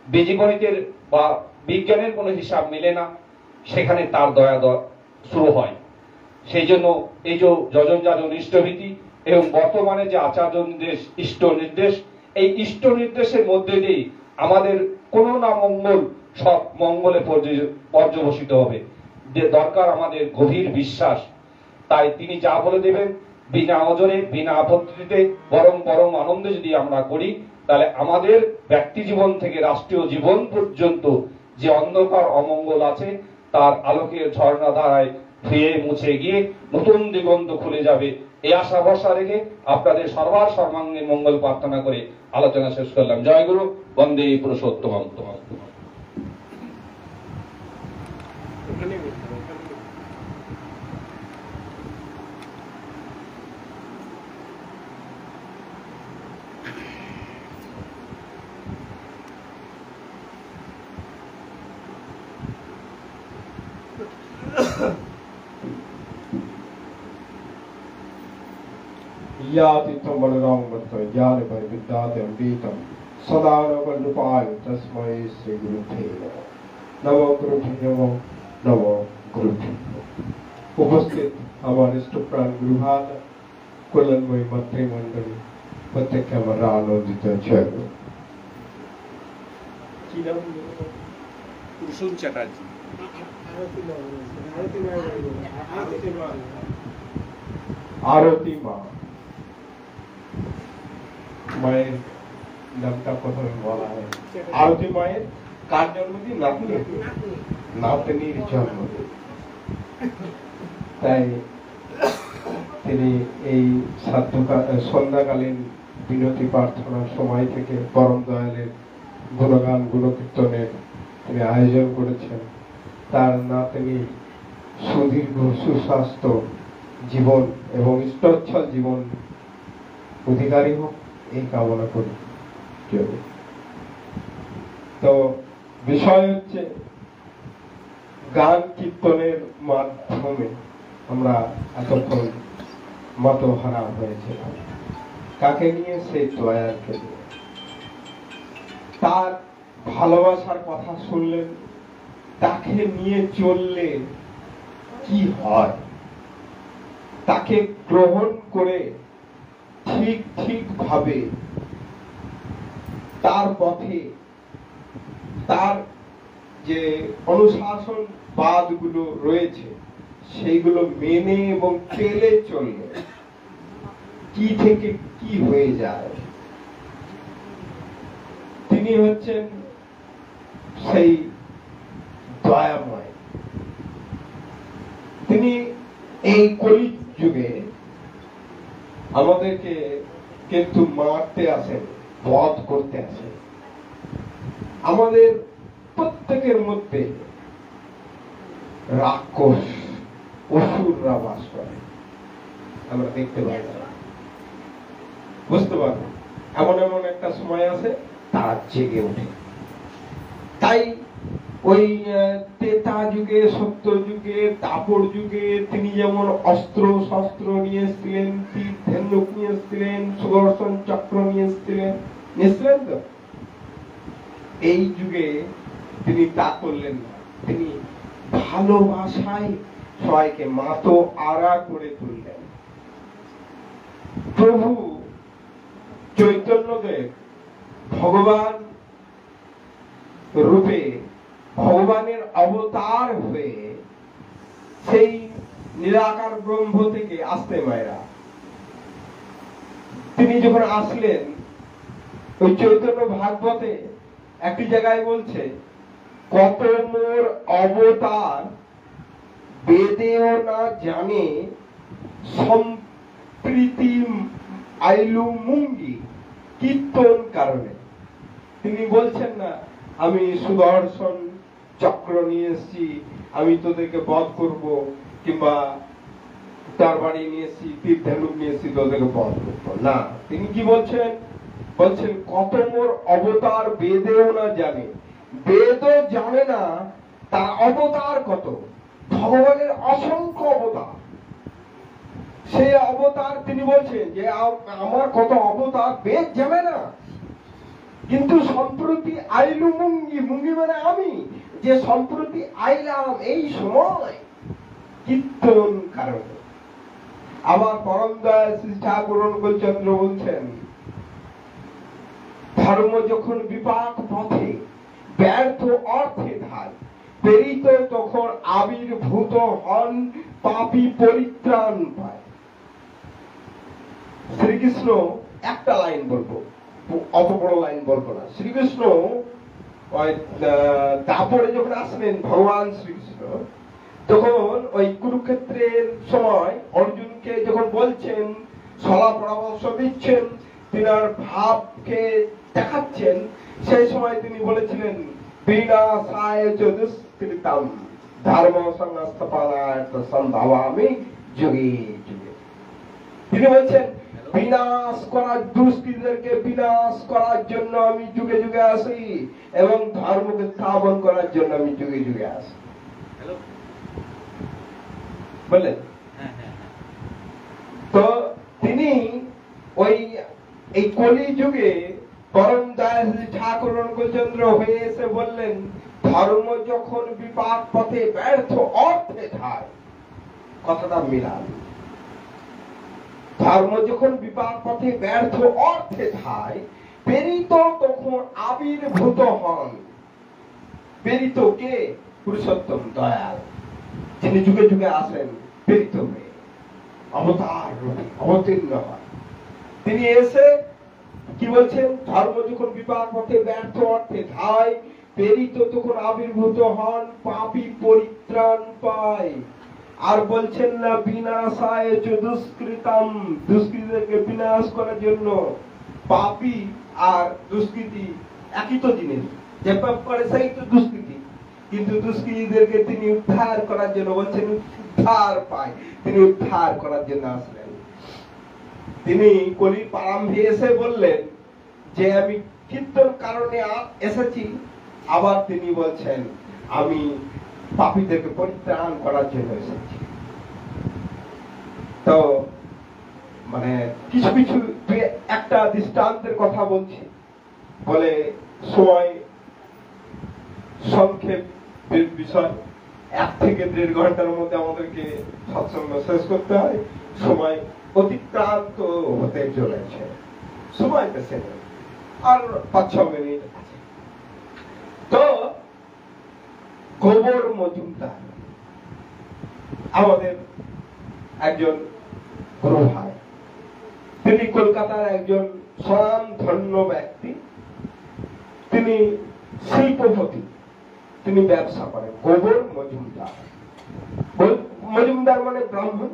বীজগণিতের বা বিজ্ঞানের কোনো হিসাব মিলে না, সেখানে তার দয়া শুরু হয়। সেই জন্য এই যে যজন যাজন ইষ্টভীতি, এবং বর্তমানে যে আচার্য নির্দেশ, ইষ্ট নির্দেশ, এই ইষ্ট নির্দেশের মধ্যে দিয়ে আমাদের কোনো না মঙ্গল সব মঙ্গলে পর্যবসিত হবে। যে দরকার আমাদের গভীর বিশ্বাস। তাই তিনি যা বলে দেবেন বিনা অজরে বিনা আপত্তিতে বরং বরং আনন্দে যদি আমরা করি, তাহলে আমাদের ব্যক্তি জীবন থেকে রাষ্ট্রীয় জীবন পর্যন্ত যে অন্ধকার অমঙ্গল আছে তার আলোকের ঝর্ণা ধারায় ধুয়ে মুছে গিয়ে নতুন দিগন্ত খুলে যাবে। এই আশা ভরসা রেখে আপনাদের সর্বার সর্বাঙ্গীন মঙ্গল প্রার্থনা করে আলোচনা শেষ করলাম। জয় গুরু, বন্দে পুরুষোত্তমম। यातिथं वरदां वत्तं ज्ञानपरिविद्यातं वीतं सदा नवनुपाय तस्मै श्री गुरुते नमो गुरुते नमो गुरुते। उपस्थित আমার ইষ্টপ্রাণ গুরুভাগ কল্যাণময়ী মাতৃমণ্ডলী প্রত্যেককে আমার আনন্দিত জয় গুরু। কি নাম? কুসুম চ্যাটার্জি। আরতি মা, মায়ের নামটা প্রথমে বলা হয়। আরতি মায়ের কার জন্মদিন? নাতনির জন্মদিন। তাই তিনি এই সন্ধ্যাকালীন বিনতি প্রার্থনার সময় থেকে পরম দয়ালের গুণগান গুণকীর্তনের তিনি আয়োজন করেছেন। তার নাতনি সুদীর্ঘ সুস্বাস্থ্য জীবন এবং ইষ্টচ্ছল জীবন অধিকারী হোক এই কামনা করি। তো বিষয় হচ্ছে গান কীর্তনের মাধ্যমে আমরা এতক্ষণ মতহারা হয়েছিলাম। কাকে নিয়ে? সেই দয়ালকে নিয়ে। তার ভালোবাসার কথা শুনলেন, তাকে নিয়ে চললে কি হয়, তাকে গ্রহণ করে ঠিক ভাবে তার পথে তার যে অনুশাসন বাদগুলো রয়েছে সেইগুলো মেনে এবং পেলে চললে কি থেকে কি হয়ে যায়। তিনি হচ্ছেন সেই দয়াময়। তিনি এই কলি যুগে আমাদেরকে কিন্তু মারতে আসেন, বধ করতে আসেন। আমাদের প্রত্যেকের মধ্যে রাক্ষস অসুররা বাস করে, আমরা দেখতে পাই না, বুঝতে পারবো। এমন এমন একটা সময় আছে তারা জেগে ওঠে। তাই ওই ত্রেতা যুগে, সত্য যুগে, দাপর যুগে তিনি যেমন অস্ত্র শস্ত্র নিয়ে এসেছিলেন, তীর ধনুক নিয়ে এসেছিলেন, সুদর্শন চক্র নিয়ে এসেছিলেন তো এই যুগে তিনি তা করলেন না। তিনি ভালোবাসায় সবাইকে মাতো আড়া করে তুললেন। প্রভু চৈতন্যদেব ভগবান রূপে ভগবানের অবতার হয়ে সেই নিরাকার ব্রহ্ম থেকে আসতে মায়েরা তিনি যখন আসলেন, ওই চৈতন্য ভাগবতে একটি জায়গায় বলছে, কত মোর অবতার বেদেও না জানে সম্প্রীতি আইলু মুঙ্গি কীর্তন কারণে। তিনি বলছেন না আমি সুদর্শন চক্র নিয়ে এসেছি, আমি তোদেরকে বধ করব, কিংবা তার বাড়ি নিয়ে এসেছি, তীর ধনুক নিয়ে এসেছি, তোদেরকে বধ করবো না। তিনি কি বলছেন? বলছেন কত মোর অবতার বেদেও না জানে। বেদও জানে না তার অবতার কত। ভগবানের অসংখ্য অবতার, সেই অবতার তিনি বলছেন যে আমার কত অবতার বেদ জানে না। কিন্তু সম্প্রতি আইলু মুঙ্গি, মুঙ্গি মানে আমি, যে সম্প্রতি আইলাম এই সময় কীর্তন কারণে। আবার পরম দয়াল শ্রী ঠাকুর অনুকূলচন্দ্র বলছেন, ধর্ম যখন বিপাক পথে ব্যর্থ অর্থে ধায়, প্রেরিত তখন আবির্ভূত হন পাপী পরিত্রাণ পায়। শ্রীকৃষ্ণ একটা লাইন বলবো, অত বড় লাইন বলবো না। শ্রীকৃষ্ণ তারপরে যখন আসলেন ভগবান শ্রীকৃষ্ণ, তখন ওই কুরুক্ষেত্রের সময় অর্জুনকে যখন বলছেন, সলা পরামর্শ দিচ্ছেন, তিনার ভাবকে দেখাচ্ছেন, সেই সময় তিনি বলেছিলেন বিনাশায় চ দুষ্কৃতম ধর্ম সংস্থাপনায় সম্ভাবামি যুগে যুগে। তিনি বলছেন বিনাশ করার, দুষ্কৃতদেরকে বিনাশ করার জন্য আমি যুগে যুগে আসি এবং ধর্মকে স্থাপন করার জন্য আমি যুগে যুগে আসি। বললেন তো তিনি ওই এই কলি যুগে পরম দয়াল ঠাকুর অনুকূলচন্দ্র হয়ে এসে বললেন, ধর্ম যখন বিপাক পথে ব্যর্থ অর্থে ধায়, কথাটা মিলান, ধর্ম যখন বিপাক পথে ব্যর্থ অর্থে ধায়, প্রেরিত তখন আবির্ভূত হন। প্রেরিত কে? পুরুষোত্তম দয়াল, যিনি যুগে যুগে আসেন প্রেরিত হয়ে, অবতার রূপে অবতীর্ণ হয়। তিনি এসে কি বলছেন? ধর্ম যখন বিপাক পথে ব্যর্থ অর্থে ধায়, প্রেরিত তখন আবির্ভূত হন পাপী পরিত্রাণ পায়। আর বলছেন না বিনাশায় চ দুষ্কৃতম, দুষ্কৃতিকে বিনাশ করার জন্য। পাপী আর দুষ্কৃতি একই তো জিনিস, যে পাপ করে সেই তো দুষ্কৃতি, কিন্তু দুষ্কৃতিদেরকে তিনি উদ্ধার করার জন্য বলছেন উদ্ধার পায়, তিনি উদ্ধার করার জন্য আসলেন। তিনি কলির প্রারম্ভে এসে বললেন যে আমি কীর্তন কারণে এসেছি, আবার তিনি বলছেন আমি পাপীদেরকে পরিত্রাণ করার জন্য এসেছি। তো মানে কিছু কিছু একটা দৃষ্টান্তের কথা বলছি, বলে সময় সংক্ষেপ বিষয়, 1 থেকে 1.5 ঘন্টার মধ্যে আমাদেরকে সৎসঙ্গ শেষ করতে হয়। সময় অতিক্রান্ত হতে চলেছে, সময় বেশি নেই, আর 5-6 মিনিট আছে। তো গোবর মজুমদার আমাদের একজন গুরু ভাই, তিনি কলকাতার একজন স্বয়ং ধন্য ব্যক্তি, তিনি শিল্পপতি, তিনি ব্যবসা করেন। গোবর মজুমদার, মজুমদার মানে ব্রাহ্মণ।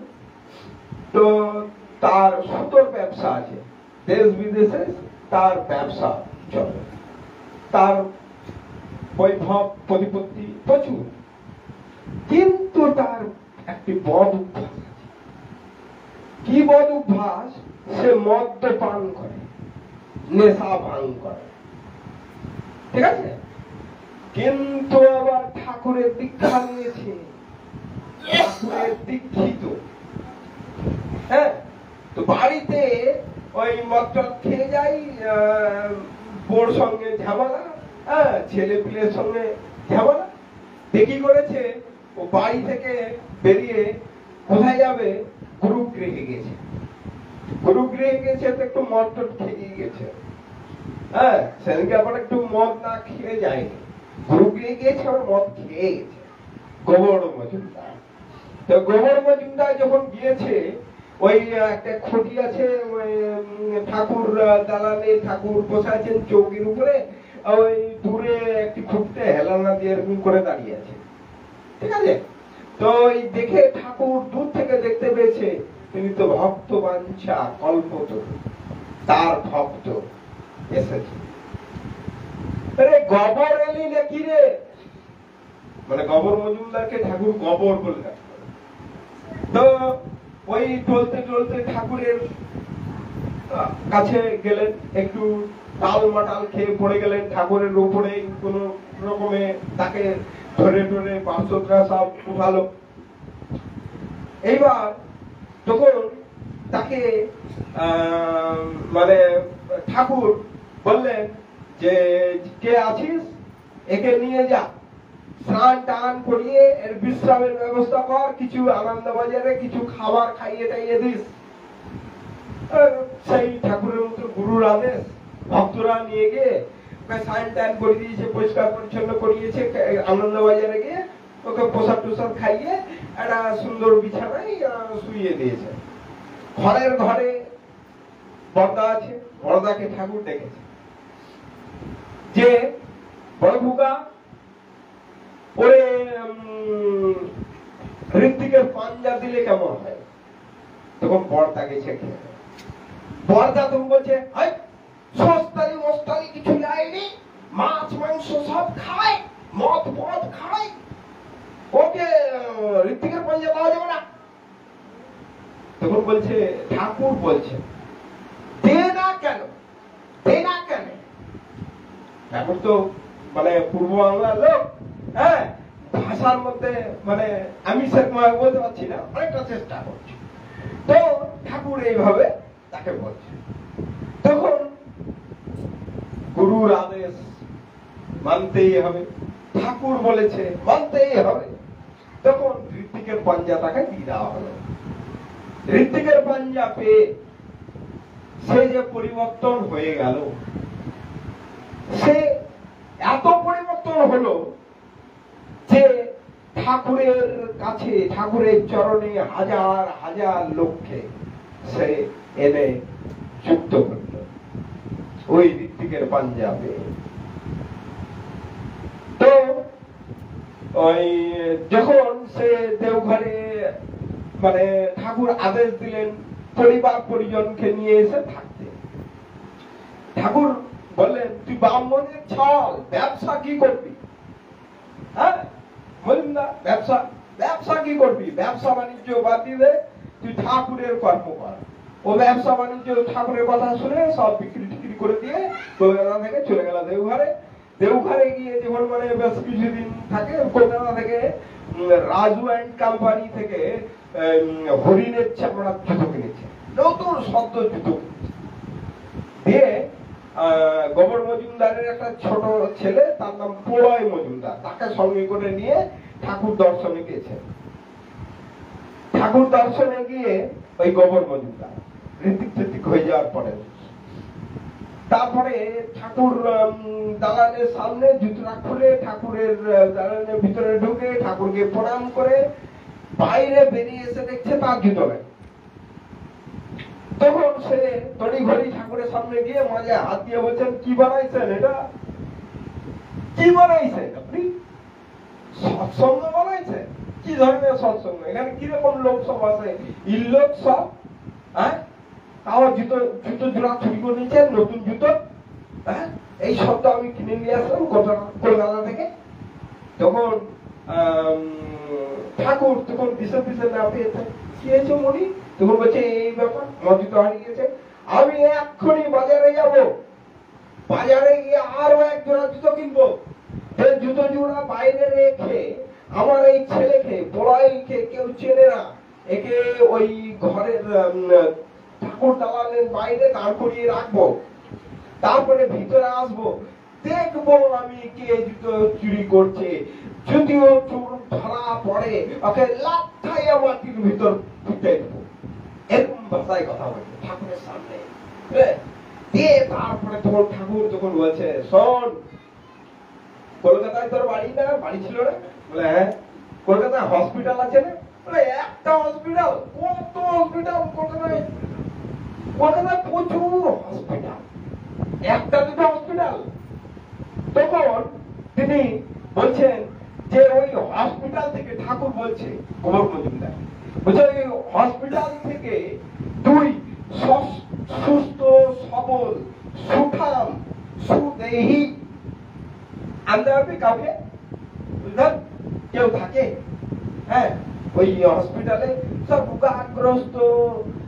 তো তার সুতোর ব্যবসা আছে, দেশ বিদেশে তার ব্যবসা চলে, তার বৈভব প্রতিপত্তি প্রচুর, কিন্তু তার একটি বদ অভ্যাস আছে। কি বদ অভ্যাস? সে মদ্যপান করে, নেশা ভাঙ করে, ঠিক আছে, কিন্তু আবার ঠাকুরের দীক্ষা নিয়েছে, ঠাকুরের দীক্ষিত। হ্যাঁ, তো বাড়িতে ওই মদ খেয়ে যাই, বোর সঙ্গে ঝামেলা, হ্যাঁ, ছেলে পিলের সঙ্গে ঝামেলা। দেখি করেছে ও বাড়ি থেকে বেরিয়ে কোথায় যাবে? গুরুগৃহে গেছে। গুরুগৃহে গেছে তো একটু মদ টদ খেয়ে গেছে, হ্যাঁ, সেদিনকে আবার একটু মদ না খেয়ে যায়নি, গুরুগৃহে গিয়েছে আবার মদ খেয়ে গেছে। গোবর মজুমদার, তো গোবর মজুমদার যখন গিয়েছে, ওই একটা খুঁটি আছে ঠাকুর দালানে, ঠাকুর বসে আছেন চৌকির উপরে, ওই দূরে একটি খুঁটিতে হেলানা দিয়ে এরকম করে দাঁড়িয়ে আছে, ঠিক আছে। তো এই দেখে ঠাকুর দূর থেকে দেখতে পেয়েছে তিনি তো ভক্ত বাঞ্ছা কল্পতরু, তার ভক্ত এসেছে। আরে গবর এলি নাকি রে? মানে গবর মজুমদারকে ঠাকুর গবর বলে ডাকতো। তো ওই চলতে চলতে ঠাকুরের কাছে গেলেন, একটু তাল মাটাল খেয়ে পড়ে গেলেন ঠাকুরের উপরে, কোন রকমে তাকে ধরে ধরে পার্শ্বরা সব উঠালো। এইবার যখন তাকে মানে ঠাকুর বললেন যে কে আছিস, একে নিয়ে যা। স্নান টান করিয়ে এর বিশ্রামের ব্যবস্থা কর, কিছু আনন্দবাজারে কিছু খাবার খাইয়ে টাইয়ে দিস। সেই ঠাকুরের মতো গুরুর আদেশ, ভক্তরা নিয়ে গিয়ে ওকে স্নান টান করে দিয়েছে, পরিষ্কার পরিচ্ছন্ন করিয়েছে, আনন্দবাজারে গিয়ে ওকে প্রসাদ টুসাদ খাইয়ে একটা সুন্দর বিছানায় শুইয়ে দিয়েছে। ঘরের ঘরে বড়দা আছে, বড়দাকে ঠাকুর ডেকেছে যে বড় বুকা ওরে ঋত্বিকের পাঞ্জা দিলে কেমন হয়। তখন বড়দা গেছে, বড়দা তখন বলছে সস্তারি মস্তারি কিছু লাইনি, মাছ মাংস সব খায়, মদ পদ খায়, ওকে ঋত্বিকের পাঞ্জা দেওয়া যাবে না। তখন বলছে ঠাকুর বলছে দে না কেন, দে না কেন। ঠাকুর তো মানে পূর্ব বাংলার লোক, হ্যাঁ, ভাষার মধ্যে মানে আমি সেরকম বলতে পারছি না, অনেকটা চেষ্টা করছি। তো ঠাকুর এইভাবে তাকে বলছে। তখন গুরুর আদেশ মানতেই হবে, ঠাকুর বলেছে মানতেই হবে। তখন ঋত্বিকের পাঞ্জা তাকে দিয়ে দেওয়া হলো। ঋত্বিকের পাঞ্জা পেয়ে সে যে পরিবর্তন হয়ে গেল, সে এত পরিবর্তন হলো যে ঠাকুরের কাছে, ঠাকুরের চরণে হাজার হাজার লোককে সে এনে যুক্ত করল ওই ঋত্বিকের পাঞ্জাবে। তো ওই যখন সে দেওঘরে মানে ঠাকুর আদেশ দিলেন পরিবার পরিজনকে নিয়ে এসে থাকতে, ঠাকুর বললেন তুই ব্রাহ্মণের ছল, ব্যবসা কি করবি? হ্যাঁ বললেন না, ব্যবসা ব্যবসা কি করবি? ব্যবসা বাণিজ্য বাদ দিয়ে তুই ঠাকুরের কর্ম কর। ও ব্যবসা বাণিজ্য ঠাকুরের কথা শুনে সব বিক্রি টিক্রি করে দিয়ে কলকাতা থেকে চলে গেল দেওঘরে। দেওঘরে গিয়ে যখন মানে বেশ কিছুদিন থাকে, কলকাতা থেকে রাজু অ্যান্ড কোম্পানি থেকে হরিণের চামড়ার জুতো কিনেছে, নতুন সদ্য জুতো দিয়ে গোবর মজুমদারের একটা ছোট ছেলে, তার নাম প্রলয় মজুমদার, তাকে সঙ্গে করে নিয়ে ঠাকুর দর্শনে গিয়েছেন। ঠাকুর দর্শনে গিয়ে ওই গোবর মজুমদার ঋত্বিক হয়ে যাওয়ার পরে তারপরে ঠাকুর দালানের সামনে জুতোটা খুলে ঠাকুরের দালানের ভিতরে ঢুকে ঠাকুরকে প্রণাম করে বাইরে বেরিয়ে এসে দেখছে তার জুতো নেই। তখন সে তড়ি ঘড়ি ঠাকুরের সামনে গিয়ে মাঝে হাত দিয়ে বলছেন কি বানাইছেন, এটা কি বানাইছেন আপনি? সৎসঙ্গ বানাইছেন? কি ধরনের সৎসঙ্গ? এখানে কিরকম লোক সব আছে, ইল্লোক সব, হ্যাঁ, তাও জুতো জুতো জোড়া চুরি করে নিয়েছেন, নতুন জুতো, হ্যাঁ, এই শব্দ আমি কিনে নিয়ে আসলাম কলকাতা থেকে। তখন ঠাকুর তখন বিশে বিশে না পেয়েছে, কি হয়েছে মনি? তখন বলছে এই ব্যাপার, আমার জুতো হারিয়েছে, আমি এক্ষুনি বাজারে যাব, বাজারে গিয়ে আরো এক জোড়া জুতো কিনবো। জুতো জোড়া বাইরে রেখে আমার এই ছেলেকে বড়াইকে কেউ চেনে না, একে ওই ঘরের ঠাকুর দালানের বাইরে দাঁড় করিয়ে রাখবো, তারপরে ভিতরে আসবো, দেখবো আমি কে জুতো চুরি করছে। যদিও চোর ধরা পড়ে ওকে লাথাইয়া মাটির ভিতর পুঁতে দেবো। এরকম ভাষায় কথা বলছে ঠাকুরের সামনে। দিয়ে তারপরে তখন ঠাকুর তখন বলছে শোন, কলকাতায় তোর বাড়ি না, বাড়ি ছিল না? বলে হ্যাঁ। কলকাতায় হসপিটাল আছে না? বলে একটা হসপিটাল? কত হসপিটাল কলকাতায়? কলকাতায় প্রচুর হসপিটাল, একটা দুটো হসপিটাল। তখন তিনি বলছেন যে ওই হসপিটাল থেকে, ঠাকুর বলছে গোবর মজুমদার বলছে ওই হসপিটাল থেকে তুই সুস্থ সবল সুঠাম সুদেহী আনতে হবে কাউকে, বুঝলেন? কেউ থাকে, হ্যাঁ, ওই হসপিটালে সব রোগাগ্রস্ত,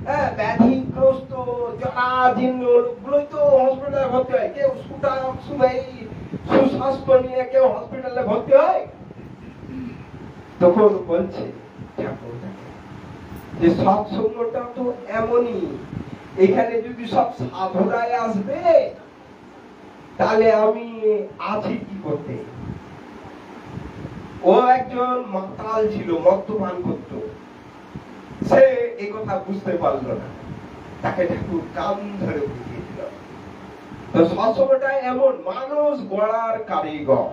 হ্যাঁ, ব্যাধিগ্রস্ত জরাজীর্ণ লোকগুলোই তো হসপিটালে ভর্তি হয়। কেউ সুঠাম সুদেহী সুস্বাস্থ্য নিয়ে কেউ হসপিটালে ভর্তি হয়? তখন বলছে ঠাকুর যে সৎসঙ্গটা তো এমনই, এখানে যদি সব সাধুরাই আসবে তাহলে আমি আছি কি করতে? ও একজন মাতাল ছিল, মদ্যপান করত। সে এই কথা বুঝতে পারলো না, তাকে ঠাকুর কান ধরে বুঝিয়ে দিল। তো সবসময়টা এমন মানুষ গড়ার কারিগর।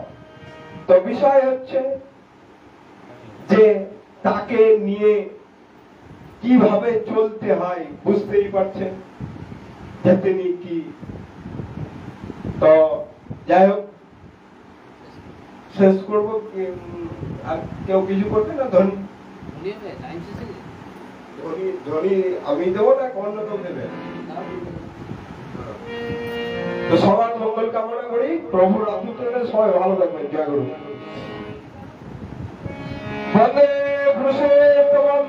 তো বিষয় হচ্ছে যে তাকে নিয়ে কিভাবে চলতে হয় বুঝতেই পারছেন যে তিনি কি। তো যাই হোক, শেষ করবো। আর কেউ কিছু করবে না? ধনী ধনী আমি দেবো না, অন্য কেউ দেবে? তো সবার মঙ্গল কামনা করি, প্রভুর আশীর্বাদে সবাই ভালো থাকবেন। জয় গুরু। বন্দে পুরুষোত্তমম,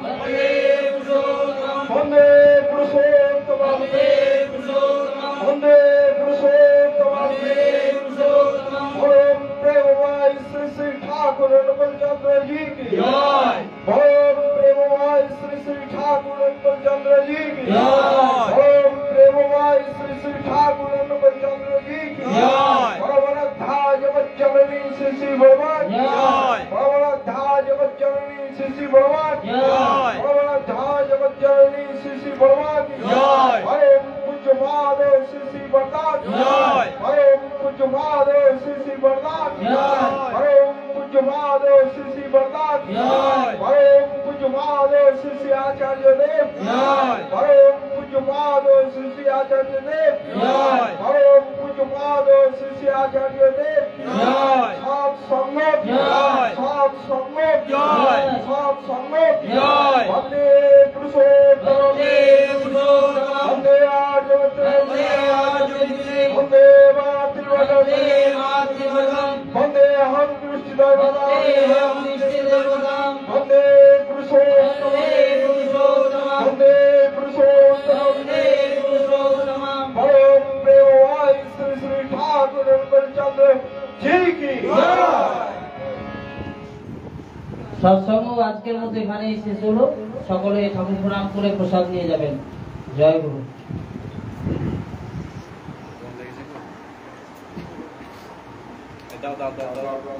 বন্দে পুরুষোত্তমম, বন্দে পুরুষোত্তমম। ओम प्रेममय श्री श्री ठाकुर अनुपमचंद्र जी की जय। ओम प्रेममय श्री श्री ठाकुर अनुपमचंद्र जी की जय। ओम प्रेममय श्री श्री ठाकुर अनुपमचंद्र जी की जय। परमनाथ जगच्चरणी श्री श्री भगवान की जय। परमनाथ जगच्चरणी श्री श्री भगवान की जय। परमनाथ जगच्चरणी श्री श्री भगवान की जय। परम पूज्य महादेव श्री श्री बरदान की जय। परम पूज्य महादेव श्री श्री बरदान की जय। परम पूज्य महादेव श्री श्री बरदान की जय। परम पूज्य महादेव श्री श्री आचार्य देव की जय। परम पूज्य महादेव श्री श्री आचार्य देव की जय। परम पूज्य महादेव श्री श्री आचार्य देव की जय। सात संगत की जय। सात संगत की जय। सात संगत की जय। वंदे पुरुषोत्तम, वंदे पुरुषोत्तम, वंदे आर्यवंदे, वंदे मातृवंदे, वंदे अहं दृष्टिदेवतां, वंदे पुरुषोत्तम, वंदे पुरुषोत्तम। परम प्रेममय श्री श्री ठाकुर अनुपमचंद्र जी की जय। সৎসঙ্গ আজকের মতো এখানেই শেষ হলো। সকলে ঠাকুর প্রণাম করে প্রসাদ নিয়ে যাবেন। জয় গুরু। দাও দাও দাও দাও